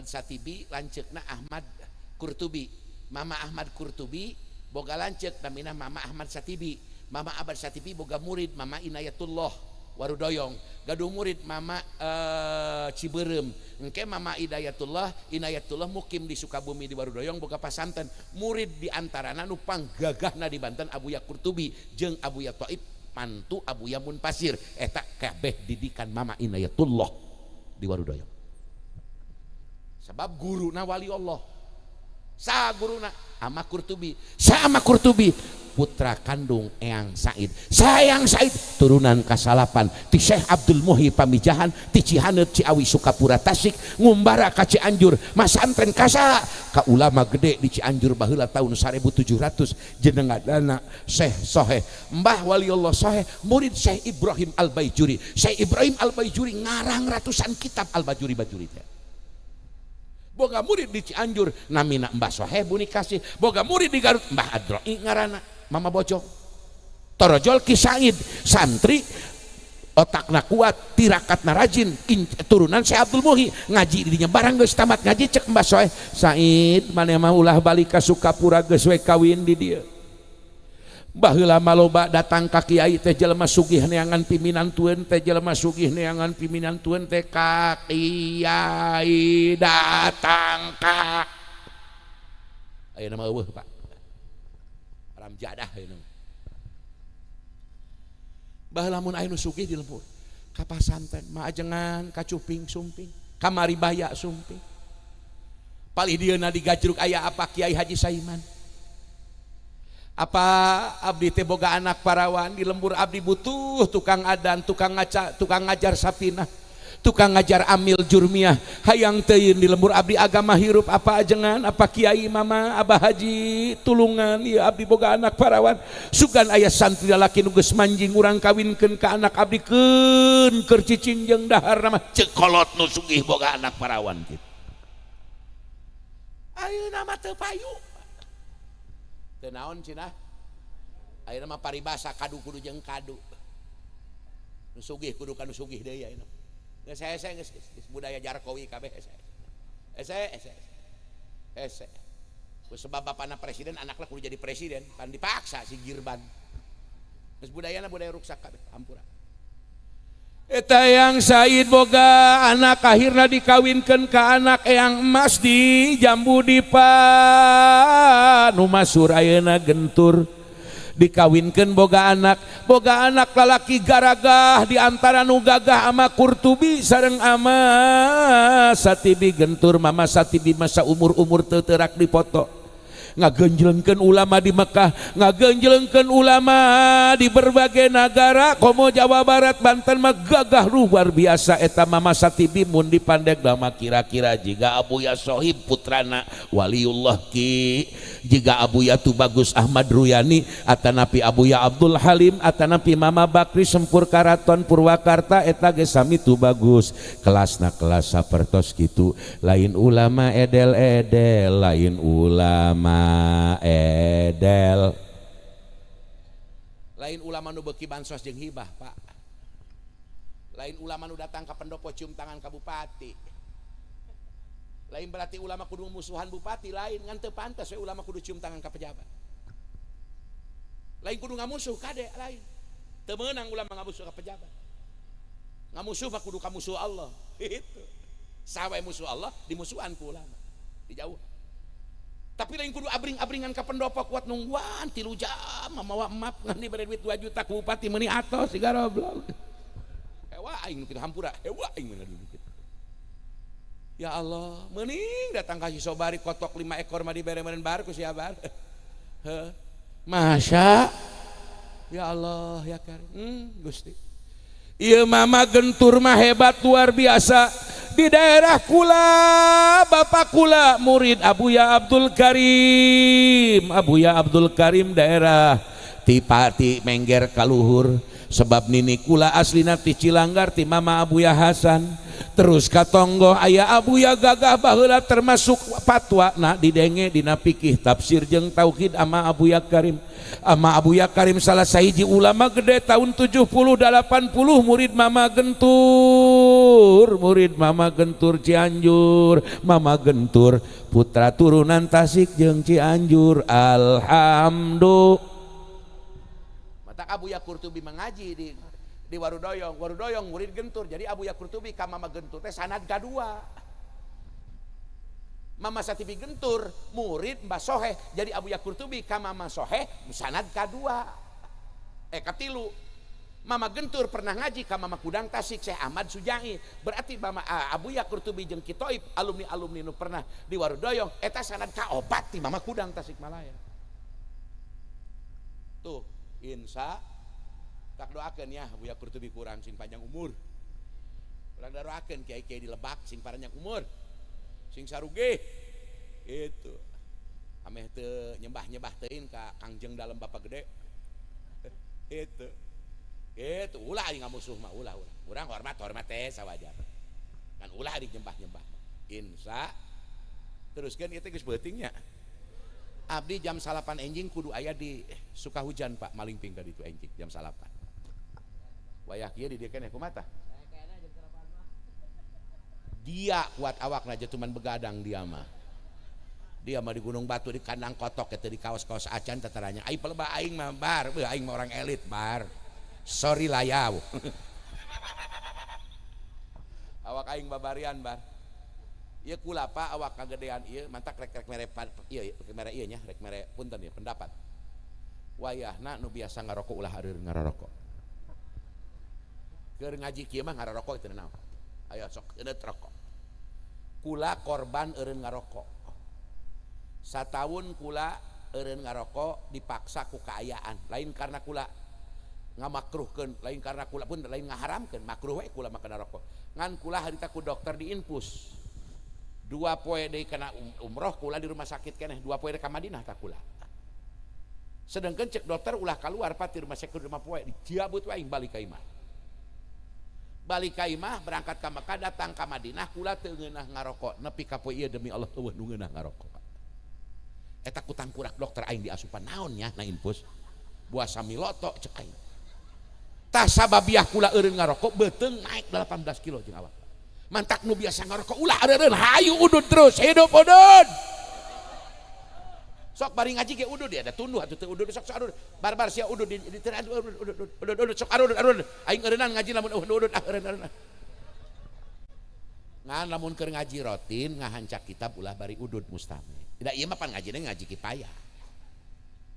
Satibi lanceukna Ahmad Qurtubi Mama Ahmad Qurtubi boga lanceuk namina Mama Ahmad Satibi Mama Ahmad Satibi boga murid Mama Inayatullah Warudoyong gaduh murid Mama Ciberem engke Mama Inayatullah mukim di Sukabumi di Warudoyong boga pasanten murid di antarana nu panggagahna di Banten Abuya Qurtubi jeung Abuya Thaib mantu Abuya Munpasir eta kabeh didikan Mama Inayatullah di Warudoyong sebab guruna wali Allah sa guruna Ama Qurtubi sama Qurtubi putra kandung Eyang Said sayang Said turunan kasalapan ti Syekh Abdul Muhi Pamijahan ti Cihaneut Ciawi Sukapura Tasik ngumbara ka Cianjur masantren kasa ka ulama gede di Cianjur baheula tahun 1700 jenengadana Syekh Soheh Mbah Waliullah Soheh murid Syekh Ibrahim Al-Baijuri Syekh Ibrahim Al-Baijuri ngarang ratusan kitab Al-Bajuri-Bajuri teh boga murid di Cianjur namina Mbah Soheh Buni Kasih boga murid di Garut Mbah Adroi ngarana Mama Bojong Torojol Ki Said santri otakna kuat tirakatna rajin turunan Syekh Abdul Muhi ngaji dinya barang geus tamat ngaji cek Mbah Soheh Said maneh mah ulah balik ka Sukapura geus we kawin di dieu baheula maloba datang ka kiai teh jelema sugih neangan piminantueun teh jelema sugih neangan piminantueun teh ka kiai datang ka ayeuna mah eueuh Pak alam jadah ayeuna baheula mun aya nu sugih di lembur ka pasanten maajengan ka cuping sumping kamari baya sumping palih dieuna di Gajruk aya apa Kiai Haji Saiman apa abdi teh boga anak parawan di lembur abdi butuh tukang adan tukang ngaca tukang ngajar sapinah tukang ngajar amil jurmiah hayang teuyeun di lembur abdi agama hirup apa ajengan apa kiai mama abah haji tulungan ieu abdi boga anak parawan sugan aya santri lalaki nu geus manjing urang kawinkeun ka anak abdi keun keur cicing jeung dahar mah ceuk kolot nu sugih boga anak parawan kitu ayeuna mah teu payu teu naon cenah ayeuna mah paribasa kadu kudu jeung kadu nu sugih kudu kanu sugih deui ayeuna geus hese geus budaya Jarkowi kabeh hese sebab bapana presiden anakna kudu jadi presiden kan dipaksa si Girban geus budayana budaya ruksak kabeh ampura eta yang Said boga anak akhirna dikawinkeun ka anak Eyang Emas di Jambu Dipa nu masur ayeuna Gentur dikawinkeun boga anak lalaki garagah di antara nu gagah ama Qurtubi sareng ama Satibi Gentur Mama Satibi masa umur teu teurak dipoto ngagenjlengkeun ulama di Mekah, ngagenjlengkeun ulama di berbagai negara. Komo Jawa Barat, Banten mah gagah luar biasa eta Mama Satibi mun dipandeg nama kira-kira jiga Abuya Sohib putrana waliullah ki, jiga Abuya tu Bagus Ahmad Ruyani, atanapi Abuya Abdul Halim, atanapi Mama Bakri Sempur Karaton Purwakarta, eta ge sami tu bagus. Kelasna kelas sapertos kitu, lain ulama edel-edel, lain ulama edel, lain ulama nu beuki bansos jeung hibah Pak, lain ulama nu datang ka pendopo cium tangan ka bupati, lain berarti ulama kudu musuhan bupati, lain ngan teu pantes we ulama kudu cium tangan ka pejabat, lain kudu ngamusuh kade, lain teu meunang ulama ngamusuh ka pejabat, ngamusuh mah kudu ka musuh Allah. Itu sawe musuh Allah dimusuhan ku ulama dijauh. Tapi lain kudu abring-abringan ka pendopo kuat nungguan 3 jam mawa emap ngan dibere duit 2 juta ku bupati meuni atos siga goblok. Hewa aing kitu hampura, hewa aing meunang kitu. Ya Allah, mending datang ka si Sobari kotok 5 ekor mah dibere meureun bar ku si Abar. Heuh. Masya ya Allah ya Karim. Gusti. Ieu Mama Gentur mah hebat luar biasa. Di daerah kula, bapak kula murid Abuya Abdul Karim. Abuya Abdul Karim daerah ti Mengger kaluhur. Sebab nini kula aslina ti Cilanggar ti Mama Abuya Hasan. Terus katonggo aya Abuya Gagah baheula termasuk fatwa na didenge dina fikih tafsir jeung tauhid ama Abuya Karim. Ama Abuya Karim salah sahiji ulama gede tahun 70 80 murid Mama Gentur, murid Mama Gentur Cianjur, Mama Gentur putra turunan Tasik jeung Cianjur. Alhamdulillah. Matak Abuya Kurtubi mengaji di Warudoyong murid Gentur. Jadi Abuya Kurtubi ka Mama Gentur teh sanad kadua. Mama Satibi Gentur murid Mbah Soheh, jadi Abuya Kurtubi ka Mama Soheh sanad kadua. Katilu. Mama Gentur pernah ngaji ka Mama Kudang Tasik Syekh Ahmad Sujai. Berarti Mama Abuya Kurtubi jeung Kitoib alumni nu pernah di Warudoyong eta sanad kaopat ti Mama Kudang Tasikmalaya. Tuh, insya tak doakeun ya Abuya Kurtubi kurang sing panjang umur. Urang doakeun kiai-kiai di Lebak sing panjang umur. Sing saruge itu ameh teu nyembah teuing ka Kangjeng dalam Bapak Gede. Itu ulah ari ngamusuh mah ulah urang hormat teh sawajar kan ulah ari nyembah insya teruskeun ieu teh geus beuting nya. Abdi jam 8 enjing kudu aya di Sukahujan Pak Malingping ka ditu enjing jam 8 wayah kieu di dieu keneh kumaha dia kuat awakna jatuman begadang dia mah di Gunung Batu di kandang kotok eta di kaos-kaos acan teteranya ai peleba aing mah bar aing mah orang elit bar sorry layau awak aing babarian bar ieu kula Pak awak kagedean ieu mantak rek mere ieu mere ieu nya rek mere punten ieu pendapat wayahna nu biasa ngarokok ulah hareur ngarokok keur ngaji kieu mah ngarokok teu naon ayo sok eudeut rokok kula korban eureun ngarokok satahun kula eureun ngarokok dipaksa ku kaayaan lain karena kula ngamakruhkeun lain karena kula pun lain ngaharamkeun makruh we kula makan rokok ngan kula harita ku dokter di infus 2 poe deui kana umroh kula di rumah sakit keneh 2 poe ka Madinah tak kula sedengkeun cek dokter ulah kaluar pati rumah sakit 5 poe diabut we aing balik ka imah berangkat ka Mekah datang ka Madinah kula teu ngeunah ngarokok nepi ka poe ieu demi Allah eueuh nu ngeunah ngarokok eta ku tangkurak dokter aing di asupan naon nya na infus buah samiloto cek aing tah sababiah kula eureun ngarokok beuteung naik 18 kilo jeung awak mantak nu biasa ngarokok ulah eureun hayu udud terus hidup udud sok bari ngaji ge udud ya ada tunduh atuh teu udud sok udud barbar sia udud di udud sok udud aing eureunnan ngaji lamun udud eureun ngan lamun keur ngaji rutin ngahancak kitab ulah bari udud mustami tidak ieu mah pan ngajina ngaji kipayah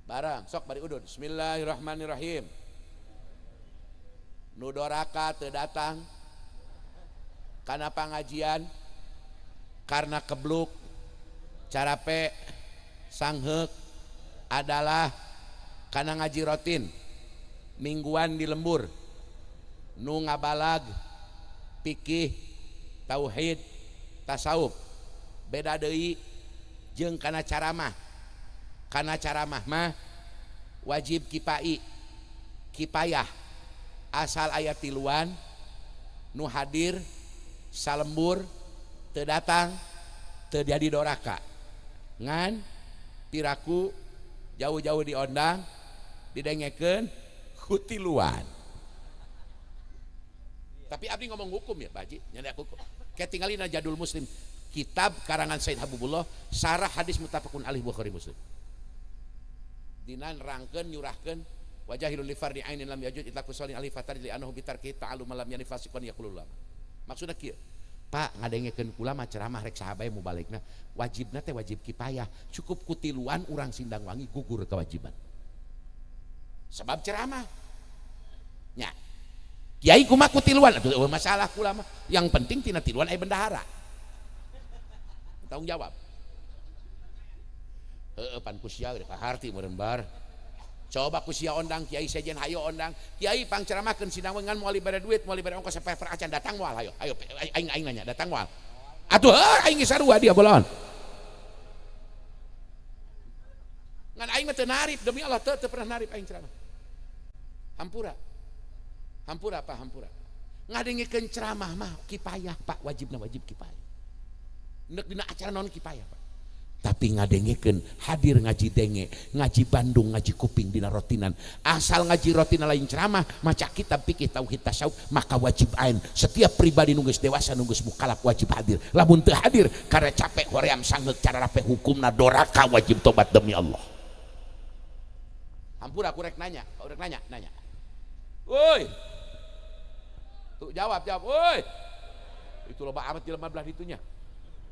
barang sok bari udud bismillahirrahmanirrahim nu doraka teu datang kana pangajian karena kebluk carape Sangheuk adalah kana ngaji rutin mingguan di lembur nu ngabalag fikih tauhid tasawuf. Beda deui jeung kana caramah mah wajib kipayah asal aya tiluan nu hadir salembur teu datang teu jadi doraka ngan piraku jauh-jauh diondang didengekeun ku tiluan. Tapi abdi ngomong hukum ya Pak Haji, nyanda hukum. Kayak tinggalin Jadul Muslim, kitab karangan Said Habibullah, sarah hadis muttafaqun alaih Bukhari Muslim. Dinan rangkeun nyurahkeun wajahilul li fardi ainin lam yajud itlaqu sholin alif fatar li annahu bitarki ta'allum malam yani fasiqan yaqulul ulama. Maksudna kieu, Pak ngadengekeun kula mah ceramah rek sahabae mubalikna wajibna teh wajib kipayah, cukup kutiluan urang Sindang Wangi gugur kewajiban. Sebab ceramah. Nya. Kiai kumaha kutiluan atuh masalah kula mah. Yang penting tina tiluan aya bendahara. Tanggung jawab. Pan kusia ka harti meureun bar. Coba kusia ondang kiai sejen hayo ondang. Kiai pangceramahkeun Sindang Wangi ngan moal bere duit, moal bere ongkos saper acan datang moal hayo. Ayo aing nanya datang moal. Atuh aing sarua dia bolon. Ngan aing mah teu narip demi Allah teu pernah narip aing ceramah. Hampura Pak, hampura. Ngadengekeun ceramah mah kipayah Pak, wajibna wajib kipayah. Neuk dina acara naon kipayah Pak. Tapi ngadengekeun hadir ngaji denge, ngaji Bandung, ngaji kuping dina rotinan. Asal ngaji rotinan lain ceramah, maca kitab fikih tauhid tasawuf, maka wajib ain. Setiap pribadi nu geus dewasa nu geus mukalaf wajib hadir. Lamun teu hadir karena capek hoream sanggeuk cara rape hukumna doraka wajib tobat demi Allah. Hampura aku rek nanya, nanya. Woi. Tuh jawab, woi. Itu loba amat jelema belah ditunya.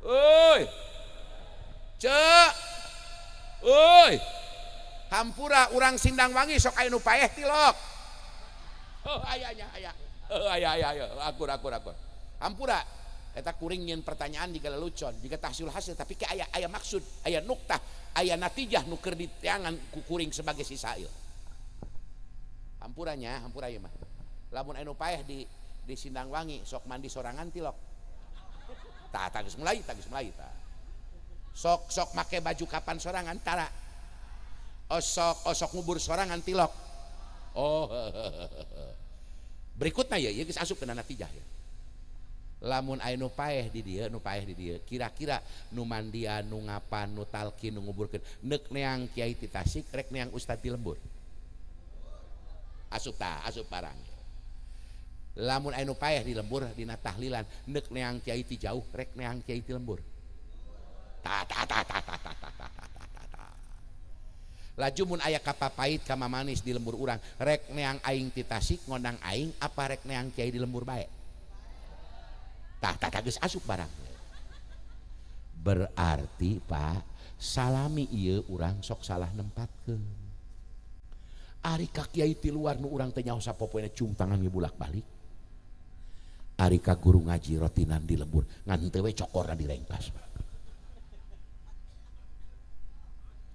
Woi. Cek. Woi. Hampura urang Sindang Wangi sok aya nu paeh tilok. Ayanya. Aya. Akur. Hampura eta kuring nyeun pertanyaan jika lelucon, jika tahsil hasil tapi ke aya maksud, aya nuktah, aya natijah nu keur diteangan ku kuring sebagai si sail. Hampura ieu mah. Lamun anu paeh di Sindang Wangi sok mandi sorangan tilok. Tah geus mulai tah. Sok make baju kapan sorangan tara. Osok ngubur sorangan tilok. Oh. Berikutnya ya geus asup ke natijah ya. Lamun aya nu paeh di dieu, kira-kira nu mandian, nu ngapan, nu talqin, nu nguburkeun, neuk neang kiai ti Tasik, rek neang ustad di Lembur. Asup barang. Lamun aya nu paeh di Lembur dina tahlilan, neuk neang kiai ti Jauh, rek neang kiai ti Lembur. Laju mun aya kapapait ka mamanis di Lembur urang, rek neang aing ti Tasik ngondang aing apa rek neang kiai di Lembur bae? Tah geus asup barang. Berarti Pak, salami ieu urang sok salah nempatkeun. Ari ka kiai ti luar nu urang teh nyaho sapopoena cium tangan bolak-balik. Ari ka guru ngaji rotinan di Lembur ngan teu we cokorna direngkas.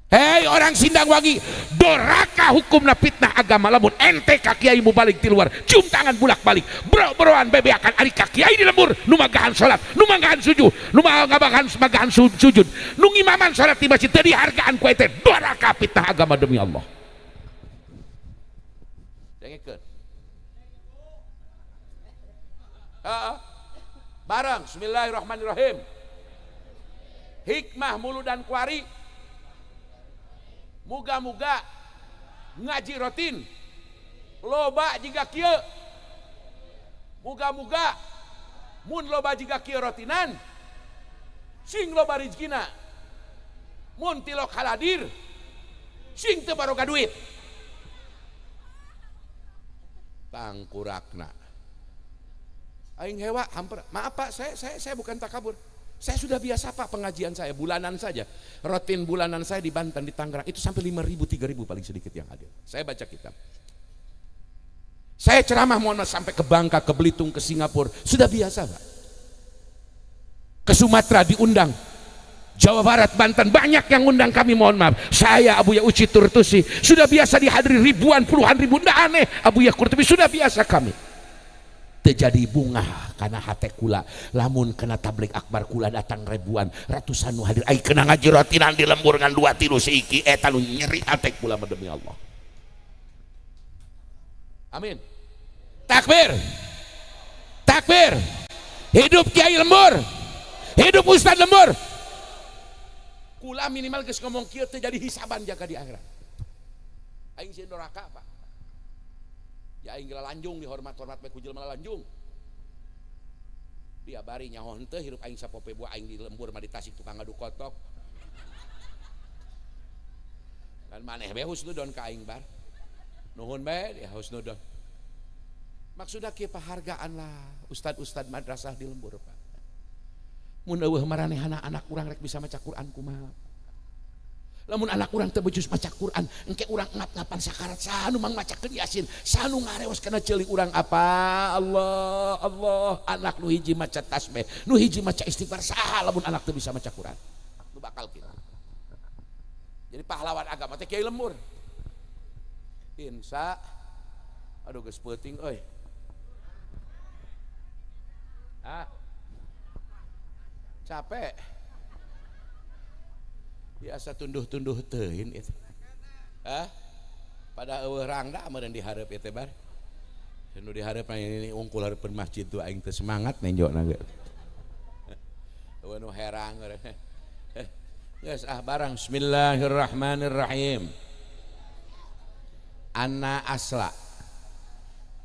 Hei orang Sindang Wangi, doraka hukumna fitnah agama. Lamun ente ka kiai mu balik di luar, cium tangan bolak-balik, bro-broan bebeakan ari ka kiai di Lembur, nu magahan salat, nu magahan sujud, nu magahan sujud, nu ngimaman salat di masjid teu dihargaan ku ente, doraka fitnah agama demi Allah. Dengekeun. Bareng bismillahirrahmanirrahim. Hikmah mulu dan kuari, muga-muga ngaji rutin loba jiga kieu, muga-muga mun loba jiga kieu rotinan sing loba rezekina, mun tilok haladir sing teu barokah duit tangkurakna. Aing hewa hampir, maaf Pak, saya bukan takabur. Saya sudah biasa Pak pengajian saya bulanan saja. Rutin bulanan saya di Banten, di Tangerang itu sampai 5.000, 3.000 paling sedikit yang hadir. Saya baca kitab. Saya ceramah mohon maaf sampai ke Bangka, ke Belitung, ke Singapura. Sudah biasa Pak. Ke Sumatera diundang. Jawa Barat, Banten, banyak yang undang kami, mohon maaf. Saya Abuya Uci Turtusi sudah biasa dihadiri ribuan, puluhan ribu, ndak aneh. Abuya Kurtubi sudah biasa kami. Terjadi bunga karena hati kula, lamun kena tablik akbar kula datang ribuan, ratusan nu hadir. Ai kena ngaji rotinan di lembur ngan 2 tilu seiki, eta nu nyeri hati kula demi Allah. Amin. Takbir. Takbir. Hidup Kiai Lembur. Hidup Ustadz Lembur. Kula minimal geus ngomong kieu teh jadi hisaban jaga di akhirat. Aing sieun doraka, Pak. Ya aing geula lanjung dihormat-hormat bae ku jelema lanjung. Dia bari nyahoan teh hirup aing sapope buah aing di lembur mah di Tasik tukang ngadu kotok. Dan maneh bae husnudon ka aing bar. Nuhun bae dia husnudon. Maksudna kieu pahargaan lah ustad-ustad madrasah di lembur, Pak. Mun eueuh maraneh anak urang rek bisa maca Quran kumaha. Lamun anak urang teu becus maca Quran, engke urang ngap-ngapan sakarat saha nu mang macakeun Yasin, saha nu ngareos kana ceulik urang apa? Allah, Allah. Anak nu hiji maca tasbih, nu hiji maca istighfar, saha lamun anak teu bisa maca Quran. Nu bakal kitu. Jadi pahlawan agama teh Kiai Lembur. Insya aduh geus peuting euy. Capek biasa tunduh-tunduh teuin itu pada eueuh rangda meureun dihareup ieu teh bar nu dihareup ini ungkul hareupeun masjid tuh aing teh semangat nenjona ge eueuh nu herang geus barang. Bismillahirrahmanirrahim. Anna asla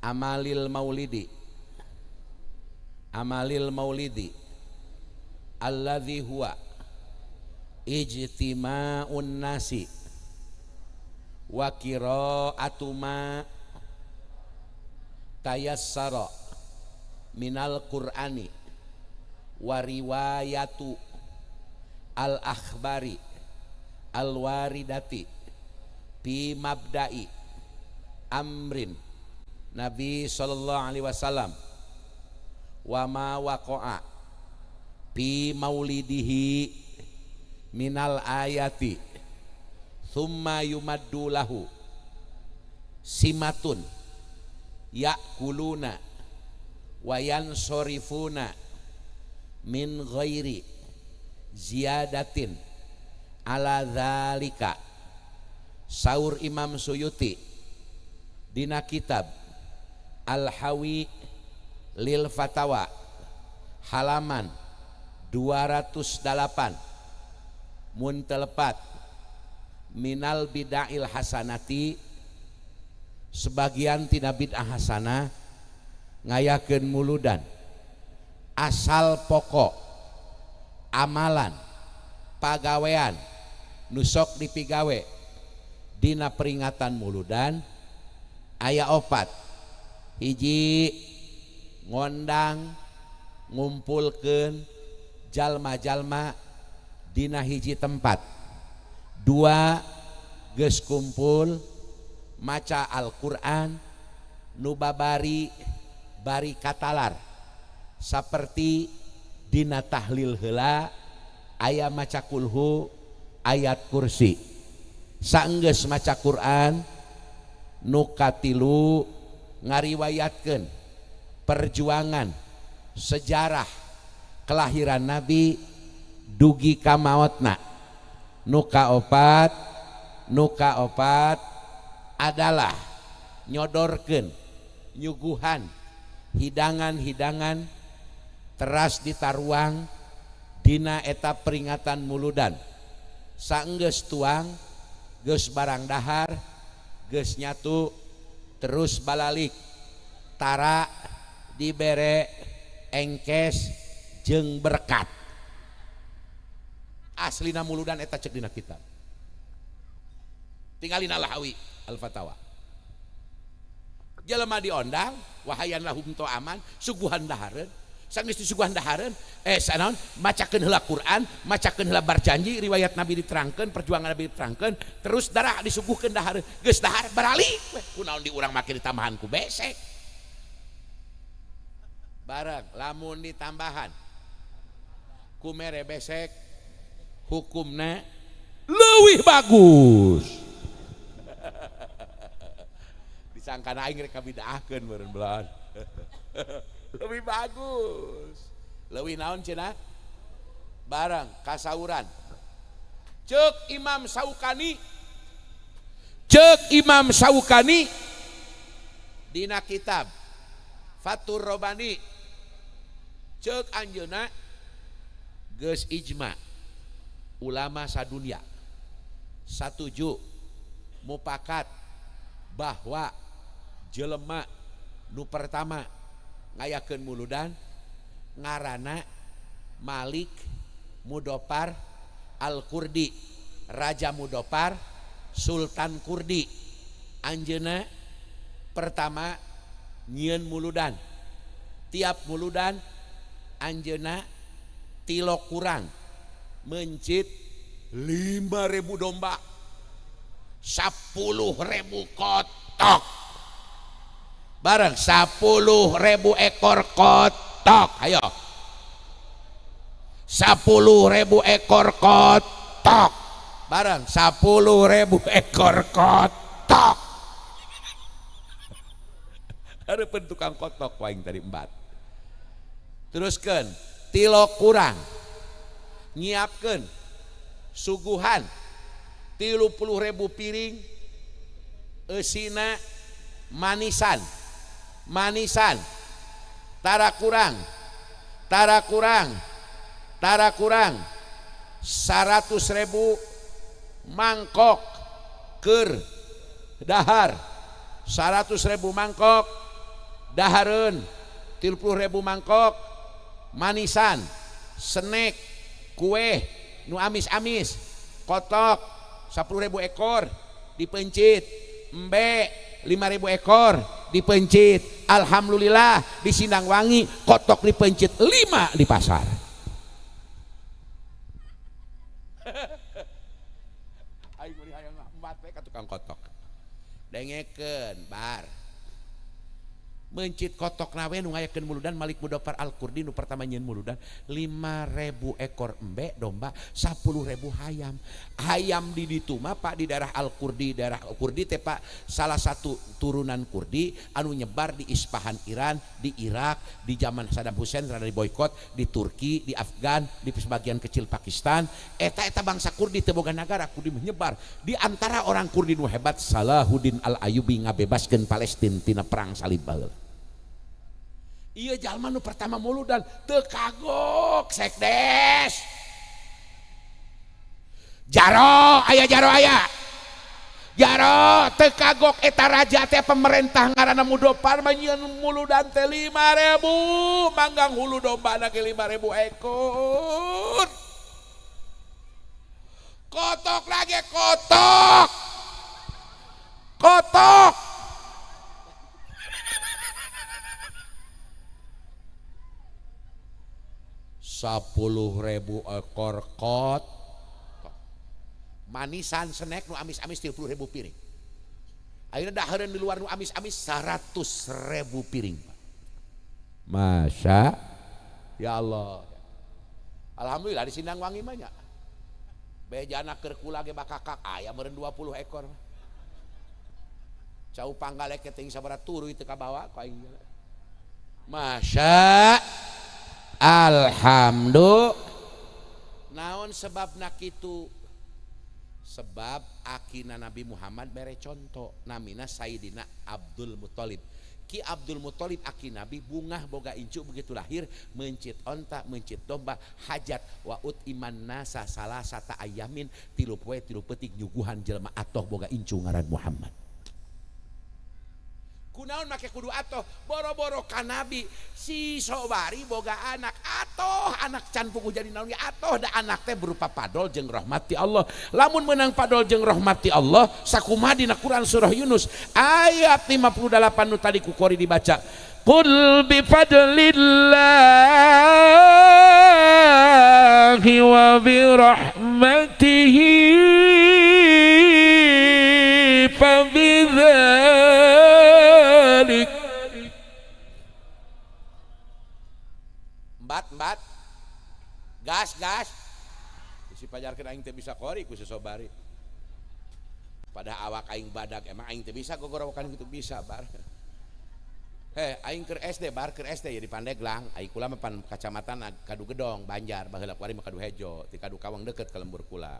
amalil maulidi alladzi huwa ijtima'un nasi wa qira'atu ma tayassara minal qur'ani wa riwayatu al akhbari al waridati fi mabda'i amrin Nabi sallallahu alaihi wasallam wa ma waqa'a fi maulidihi minal ayati thumma yumaddu lahu simatun ya'kuluna wa yansorifuna min ghairi ziyadatin ala dzalika. Saur Imam Suyuti dina kitab Al-Hawi lil Fatawa halaman 208 mun telepat minal bid'ahil hasanati sebagian tina bid'ah hasanah ngayakeun muludan asal pokok amalan pagawean nusok dipigawe dina peringatan muludan aya 4. Hiji ngondang ngumpulkeun jalma-jalma dina hiji tempat. 2 geus kumpul maca Al-Qur'an nu babari bari katalar saperti dina tahlil heula aya maca kulhu ayat kursi. Saenggeus maca Qur'an nu katilu ngariwayatkeun perjuangan sejarah kelahiran Nabi dugi ka maotna. Nu kaopat adalah nyodorkeun nyuguhan hidangan-hidangan teras ditaruang dina eta peringatan muludan. Saenggeus tuang geus barang dahar geus nyatu terus balalik tara dibere engkes jeung berkat. Aslina muludan eta cek dina kitab. Tinggalin Al-Hawi Al-Fatawa. Jelema diondang wahayan lahum to aman suguhan dahareun. Sanggeus disuguhan dahareun sanaon macakeun heula Quran, macakeun heula barjanji, riwayat Nabi diterangkeun, perjuangan Nabi diterangkeun, terus darah disuguhkeun dahareun. Geus dahar baralik we. Kunaon di urang make ditambahan ku besek. Bareng lamun ditambahan ku mere besek hukumna leuwih bagus. Disangkana aing rek kabidaakeun meureun belaan. Leuwih bagus. Leuwih naon cenah? Barang kasauran. Ceuk Imam Syaukani dina kitab Fathur Robani ceuk anjeunna geus ijma ulama sadunya satuju mupakat bahwa jelema nu pertama ngayakeun muludan ngaranna Malik Mudopar Al-Kurdi, Raja Mudopar Sultan Kurdi. Anjeuna pertama nyieun muludan, tiap muludan anjeuna tilok kurang mencit 5.000 domba, 10.000 kotok, bareng 10.000 ekor kotok. Ayo 10.000 ekor kotok, bareng 10.000 ekor kotok. Hareupeun tukang kotok waing tadi embat. Teruskeun tilok kurang nyiapkeun suguhan 30.000 piring eusina manisan tara kurang 100.000 mangkok keur dahar, 100.000 mangkok dahareun, 30.000 mangkok manisan, snack, kue nu amis-amis, kotok 10.000 ekor dipencit, embe 5.000 ekor dipencit. Alhamdulillah di Sindang Wangi kotok dipencit 5 di pasar. Aing meuli hayang embat we ka tukang kotok. Dengekeun bar. Mencit kotok nawe nu ngayakeun muludan Malik Mudopar Al-Kurdi nu pertama nyieun muludan 5.000 ekor embe domba, 10.000 hayam. Hayam di ditu mah Pak di daerah Al-Kurdi, daerah Kurdi teh Pak salah satu turunan Kurdi anu nyebar di Ispahan Iran, di Irak, di zaman Saddam Hussein rada diboykot, di Turki, di Afgan, di sebagian kecil Pakistan. Eta bangsa Kurdi teu boga nagara, Kurdi menyebar. Di antara orang Kurdi nu hebat Salahuddin Al-Ayyubi ngabebaskeun Palestina tina perang salib baheula. Iya jalma nu pertama muludan teu kagok sekdes. Jaro aya teu kagok eta raja teh pemerintah ngaranna Mudopar nyieun muludan teh 5.000 manggang hulu domba ge 5.000 ekor. Kotok lagi kotok 10.000 ekor kot manisan snack nu amis-amis 30.000 piring. Ayeuna dahareun di luar nu amis-amis 100.000 piring. Masya ya Allah. Alhamdulillah di Sindang Wangi mah nya. Bejana keur kula ge bakakak aya meureun 20 ekor. Cau panggale keting sabaraha turuy teu kabawa ku aing. Masya alhamdulillah. Naon sebabna kitu? Sebab akina Nabi Muhammad mere contoh namina Sayyidina Abdul Muthalib. Ki Abdul Muthalib aki Nabi bungah boga incu begitu lahir mencit onta mencit domba hajat wa ut iman nasa salah sata ayamin 3 poe 3 peuting nyuguhan jelema atoh boga incu ngaran Muhammad. Kunaon make kudu atoh boro-boro ka Nabi si Sobari boga anak atoh anak can puguh jadi naon atoh da anak teh berupa padol jeung rahmati Allah. Lamun meunang padol jeung rahmati Allah sakumaha dina Quran surah Yunus ayat 58 nu tadi ku kori dibaca. Qul bi fadlillahi wa bi rahmatihi fa Mbak gas si pajarkeun aing teh bisa kori ku sesobari. Pada awak aing badag emang aing teh bisa gogorowokan gitu bisa bar. Aing keur SD bar keur SD ya di Pandeglang, aing kula mah pan kacamatan Kadu Gedong, Banjar, baheula kuari mah Kadu Hejo, ti Kadu Kawang deket ke lembur kula.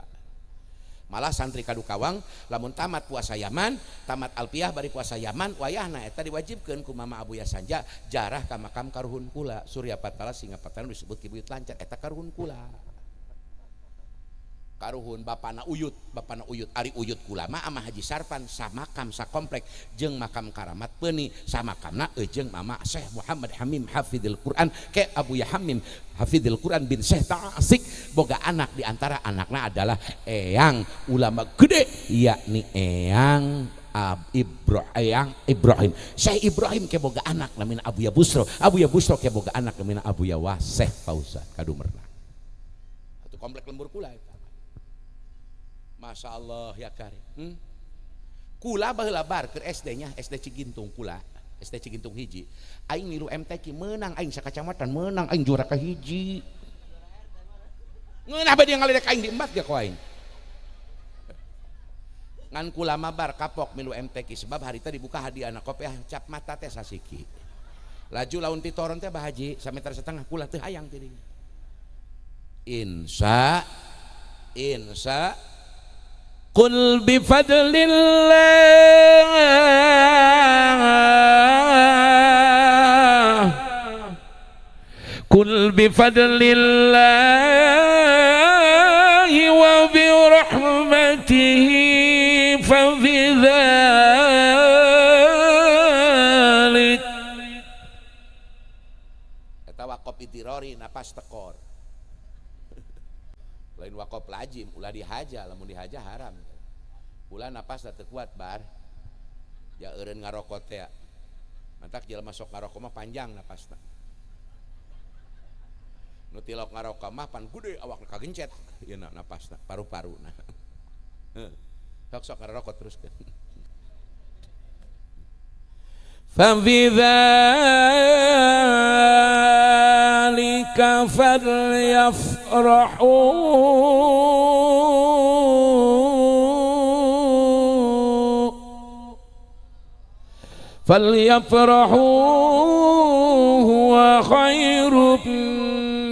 Malah santri Kadu Kawang lamun tamat puasa Yaman, tamat Alpiah bari puasa Yaman, wayahna eta diwajibkeun ku Mama Abuya Sanja jarah ka makam karuhun kula. Surya Patala Singapatan disebut Ki Buyut Lancar eta karuhun kula. Karuhun bapana Uyut Ari Uyut kula mah ama Haji Sarpan samakam sakomplek jeung makam Karamat Peuni samakamna jeung Mama Syekh Muhammad Hamim Hafidil Quran ke Abuya Hamim Hafidil Quran bin Syekh Ta'asik boga anak diantara anakna adalah eyang ulama gede yakni eyang Ibrahim Syekh Ibrahim ke boga anak namina Abuya Busro ke boga anak namina Abuya Waseh Fauzan Kadumerna atuh komplek lembur kula eta. Masya Allah ya karim. Kula baheula bar keur SD nya SD Cigintung kula SD Cigintung hiji aing nilu MTQ menang aing sakacamatan menang aing juara ka hiji ngeunah bade ngaledek aing di embat ge ku aing ngan kula mah bar kapok milu MTQ sebab harita dibuka hadiahna kopiah cap mata teh sasiki laju laun ti toron teh bahaji sameter setengah kula teu hayang tidinya insya Qul bifadlillahi wa birahmatihi fabidzalik eta waqaf itirori napas tekor lain wakop lajim ulah dihaja lamun dihaja haram ulah napas teu kuat bar ya eureun ngarokot teh mantak jelema sok ngarokok mah panjang napasna nu tilok ngarokok mah pan gede awakna kagencet ieu napasna paru-paruna sok ngarokok teruskeun fabidzalika falyafrahu huwa khairum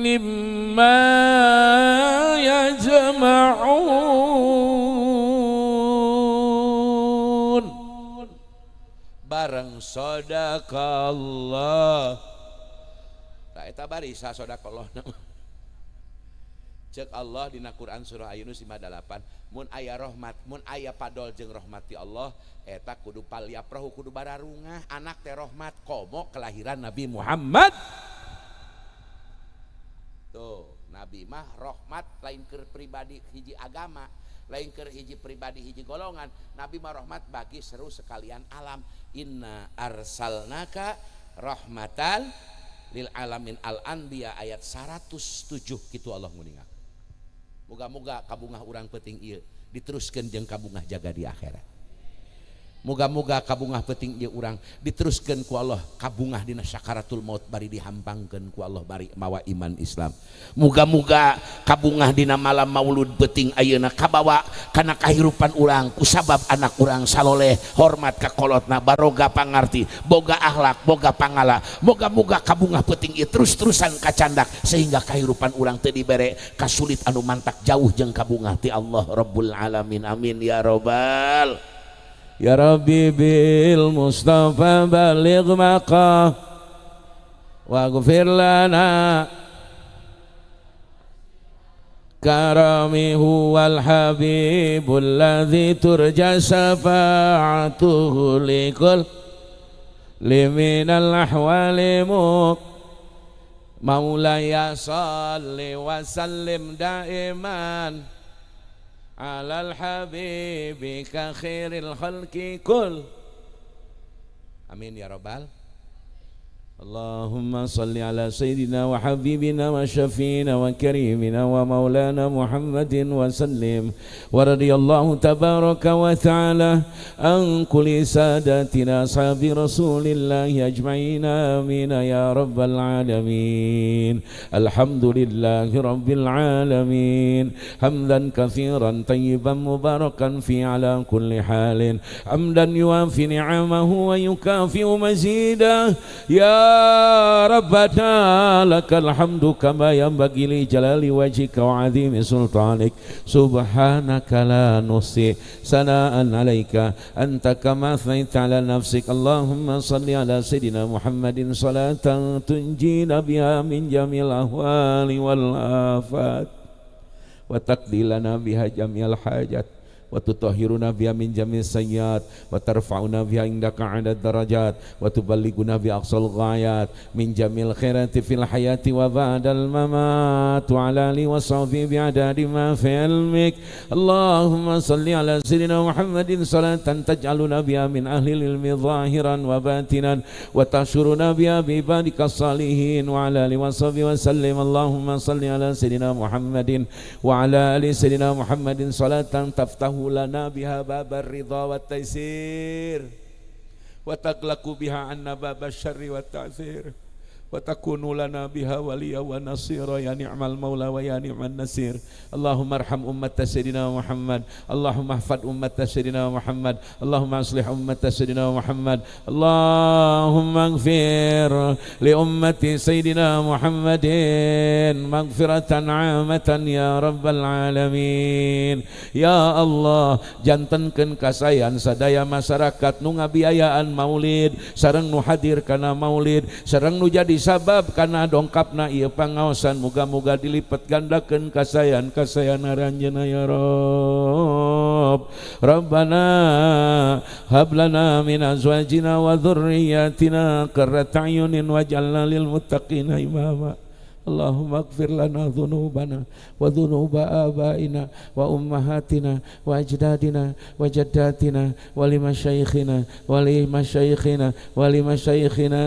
mimma yajma'un bareng sodaqallah tak eta bari sa sodaqallah cek Allah dina Quran surah Yunus 58 mun aya rahmat mun aya padol jeung rahmati Allah eta kudu palyaprahu kudu bararungah anak teh rahmat komo kelahiran Nabi Muhammad tuh Nabi mah rahmat lain keur pribadi hiji agama lain keur hiji pribadi hiji golongan Nabi mah rahmat bagi seru sekalian alam inna arsalnaka rahmatan lil alamin al-anbiya ayat 107 kitu Allah nguninga moga-moga kabungah urang peuting ieu diteruskeun jeung kabungah jaga di akhirat moga-moga kabungah peuting ieu urang diteruskeun ku Allah kabungah dina sakaratul maut bari dihampangkeun ku Allah bari mawa iman Islam moga-moga kabungah dina malam maulud peuting ayeuna kabawa kana kahirupan urang ku sabab anak urang saloleh hormat ka kolotna baroga pangarti boga akhlak boga pangala moga-moga kabungah peuting ieu terus-terusan kacandak sehingga kahirupan urang teu dibere kasulit anu mantak jauh jeung kabungah ti Allah Rabbul Alamin amin ya robbal ya Rabbi bil Mustafa baligh maqam waghfir lana karamihu wal habibul ladzi turja syafa'atuhu likul liminal ahwali maulaya salli wa sallim daiman alal habibi ka khairil khalqi kul amin ya rabbal اللهم صل على سيدنا وحبيبنا وشفينا وكريمنا ومولانا محمد وسلم ورضي الله تبارك وتعالى عن كل ساداتنا أصحاب رسول الله أجمعين آمين يا رب العالمين الحمد لله رب العالمين حمدا كثيرا طيبا مباركا فيه على كل حال حمدا يوافي نعمه ويكافئ مزيده يا ربنا لك الحمد كما ينبغي لجلال وجهك وعظيم سلطانك سبحانك لا نحصي ثناء عليك أنت كما أثنيت على نفسك اللهم صل على سيدنا محمد صلاة تنجينا بها من جميع الأهوال والآفات وتقضي لنا بها جميع الحاجات وتطهرنا بها من جميع السيئات وترفعنا بها عندك عدد الدرجات وتبلغنا بأقصى الغايات من جميع الخيرات في الحياة وبعد الممات وعلى آله وصحبه بعدد ما في علمك اللهم صل على سيدنا محمد صلاة تجعلنا بها من أهل العلم ظاهرا وباطنا وتحشرنا بها بعبادك الصالحين وعلى آله وصحبه وسلم اللهم صل على سيدنا محمد وعلى آل سيدنا محمد صلاة تفتح لنا بها باب الرضا والتيسير وتغلق بها عنا باب الشر والتعثير وتكون لنا بها وليا ونصيرا يا نعم المولى ويا نعم النصير اللهم ارحم أمة سيدنا محمد اللهم احفظ أمة سيدنا محمد اللهم اصلح أمة سيدنا محمد اللهم اغفر لأمة سيدنا محمد مغفرة عامة يا رب العالمين ya Allah jantenkeun kasayan sadaya masyarakat nu ngabiayaan maulid sareng nu hadir kana maulid sareng nu jadi sabab karena dongkapna ieu pangaosan muga-muga dilipat gandakeun kasayan aranjeunna ya Rabb Rabbana hab lana min azwajina wa dhurriyyatina qurrata a'yunin waj'alna lil muttaqina imama Allahumma ighfir lana dhunubana wa dhunuba abaina wa ummahatina wa ajdadina wa jaddatina wa limasyayikhina wa limasyayikhina wa limasyayikhina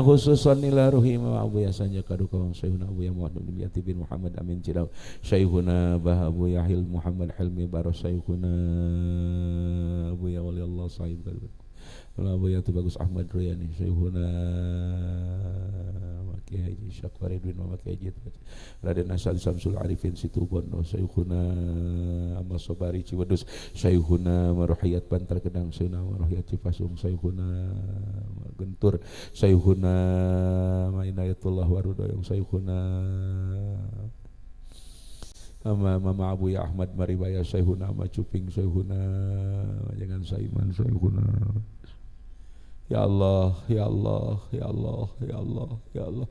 khususan ila ruhim wa abu ya sanja kaduka wa sayyiduna abu ya Muhammad bin Yati bin Muhammad amin cidau sayyiduna bahabu yahil Muhammad hilmi baros sayyiduna abu ya wali Allah sayyid Abu ya bagus Ahmad Ruyani sayyiduna Kiai Haji Syekh Faridin Muhammad Kiai Haji Raden Hasan Samsul Arifin Situbondo Sayyiduna Amal Sobari Ciwedus Sayyiduna Maruhiyat Bantar Gedang Sayyiduna Maruhiyat Cipasung Sayyiduna Gentur Sayyiduna Mainayatullah Warudoyong Sayyiduna Mama Abu Ya Ahmad Maribaya Sayyiduna Ama Cuping Sayyiduna Jangan Saiman Sayyiduna Ya Allah, Ya Allah, Ya Allah, Ya Allah, Ya Allah.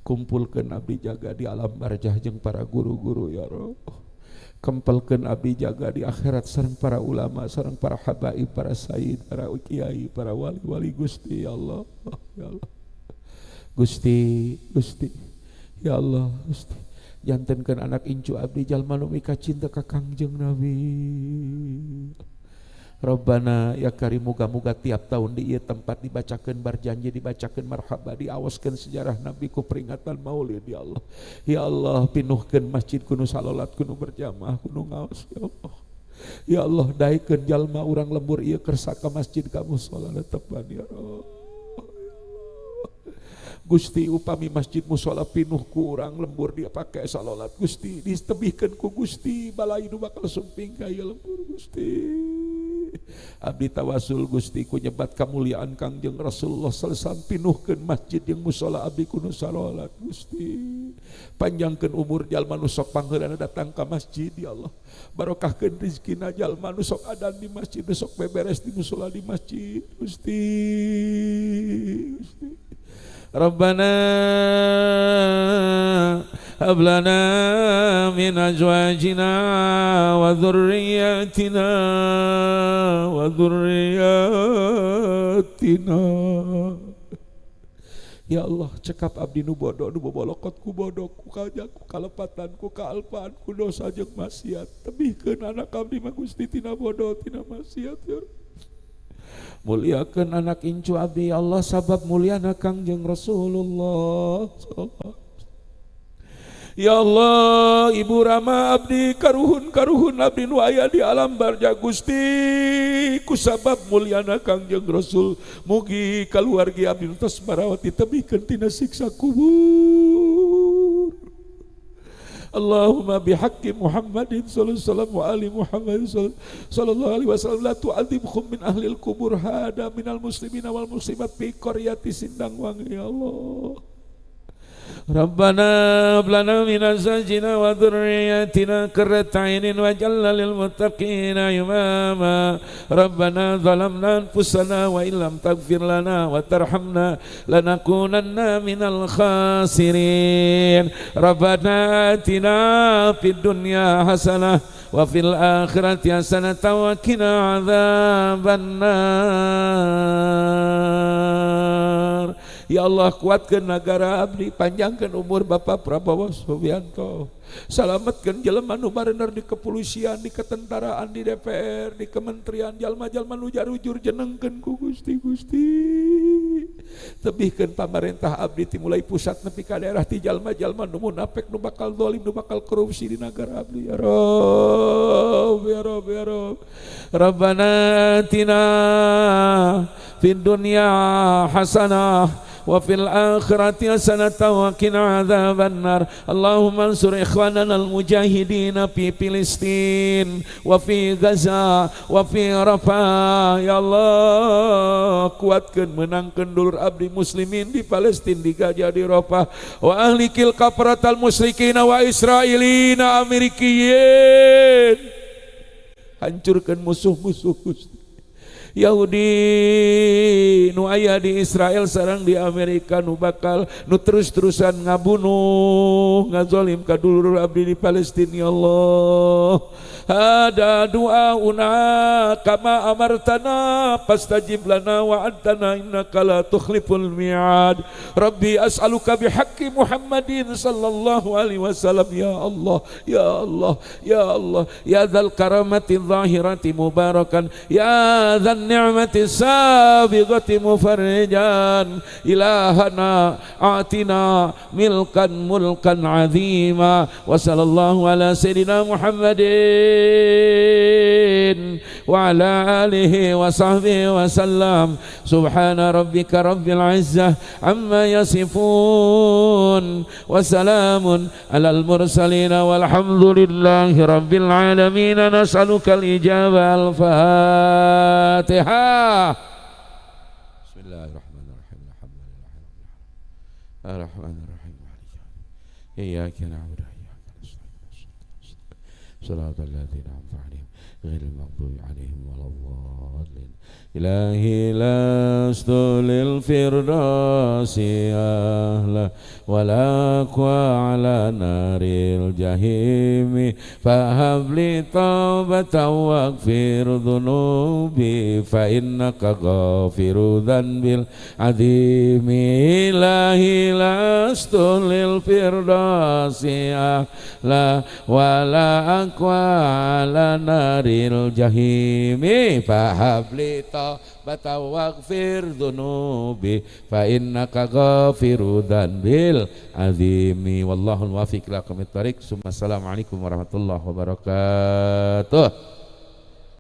Kumpulkan abdi jaga di alam barjah jeung para guru-guru ya Rabb. Kempelkeun abdi jaga di akhirat sareng para ulama, sareng para habaib, para sayyid, para kiai, para wali-wali Gusti ya Allah. Ya Allah. Gusti, ya Allah, Gusti. Jantenkeun anak incu abdi jalma nu mika cinta ka Kangjeng Nabi. Rabbana ya Karim muga-muga tiap tahun di ieu tempat dibacakeun barjanji dibacakeun marhaba diawaskeun sejarah Nabi ku peringatan Maulid ya Allah. Ya Allah pinuhkeun masjid kuno salolat kuno berjamaah kuno ngaos ya Allah. Ya Allah daekeun jalma urang lembur ieu kersa ka masjid ka mushola tepan ya Allah. Gusti upami masjid mushola pinuh ku urang lembur dia pakai salolat Gusti ditebihkeun ku Gusti balai nu bakal sumping ka ieu lembur Gusti. Abdi tawasul Gusti ku nyebat kamuliaan Kangjeng Rasulullah sallallahu alaihi wasallam pinuhkeun masjid yang mushola abdi kudu salat Gusti. Panjangkeun umur jalma nu sok pangheurana datang ka masjid ya Allah. Barokahkeun rezekina jalma nu sok adan di masjid nu sok beberes di mushola di masjid Gusti. Rabbana hab lana min azwajina wa dhurriyyatina Ya Allah cekap abdi nu bodoh nu bobolokot ku bodoh ku kajak ku kalepatan ku kaalpaan ku dosa jeung maksiat tebihkeun anak abdi mah Gusti tina bodoh tina maksiat ya Muliakeun anak incu abdi ya Allah sabab muliana Kangjeng Rasulullah. Ya Allah, Ibu Rama abdi karuhun abdi nu aya di alam barja Gusti ku sabab muliana Kangjeng Rasul. Mugi kaluarga abdi nu tos marawati tebikeun tina siksa kubur. Allahumma bihaqqi Muhammadin sallallahu alaihi wasallam wa ali Muhammad sallallahu alaihi wasallam la tu'adzibhum min ahlil kubur hada minal muslimina wal muslimat fi qaryati Sindangwangi ya Allah. Rabbana hablana min azwajina wa dhurriyyatina qurrata a'yunin waj'alna lil muttaqina imama. Rabbana zalamna anfusana wa illam taghfir lana wa tarhamna lanakunanna minal khasirin. Rabbana atina fid dunya hasanah wa fil akhirati hasanah wa qina adzabannar. Ya Allah kuatkan negara abdi, panjangkan umur Bapak Prabowo Subianto, salamatkan jelema nu barener di kepolisian, di ketentaraan, di DPR, di kementerian, jalma-jalma nu jarujur jenengkeun ku Gusti. Tebihkeun pamarentah abdi ti mulai pusat nepi ka daerah ti jalma-jalma nu munafik, nu bakal zalim, nu bakal korupsi di negara abdi ya Rabb ya Rabb ya Rabb. Rabbana atina fid dunya hasanah wa fil akhirati hasanatan wa qina adzabannar. Allahumma ansur ikhwanana al-mujahidin fi Filistin wa fi Gaza wa fi Rafah. Ya Allah kuatkeun menangkeun dulur abdi muslimin di Palestina, di Gaza, di Rafah. Wa ahlikil kafaratal musyrikin wa israilina amerikiyin. Hancurkan musuh-musuh Gusti. Yahudi nu aya di Israel sareng di Amerika nu bakal nu terus-terusan ngabunuh ngazolim ka dulur abdi di Palestina ya Allah. Hada du'auna kama amartana fastajib lana wa antana innaka la tukhliful mi'ad. Rabbi as'aluka bihaqqi Muhammadin sallallahu alaihi wasallam ya Allah ya Allah ya Allah ya dzal karamati zahirati mubarakan ya dzal ni'mati sabiqati mufarrijan ilahana atina milkan mulkan azima wa sallallahu ala sayyidina Muhammadin wa ala alihi wa sahbihi wa sallam. Subhana rabbika rabbil izzah amma yasifun wa salamun alal mursalin walhamdulillahi rabbil alamin. Nas'aluka al-ijabah al-Fatihah. Bismillahirrahmanirrahim. Alhamdulillahirabbil alamin. Arrahmanirrahim. Iyyaka na'budu wa iyyaka nasta'in. Shiratal ladzina an'amta 'alaihim ghairil maghdubi 'alaihim waladdallin. Ilahi lastu lil firdausi ahla wala aqwa ala naril jahimi fahabli taubatan waghfir dhunubi fa innaka ghafiru dhanbil adhimi. Ilahi lastu lil firdausi ahla wala aqwa ala naril jahimi fahabli bata waghfir dhunubi fa innaka ghafiru dhanbil azimi. Wallahul muwaffiq ila aqwamit thariq. Assalamualaikum warahmatullahi wabarakatuh.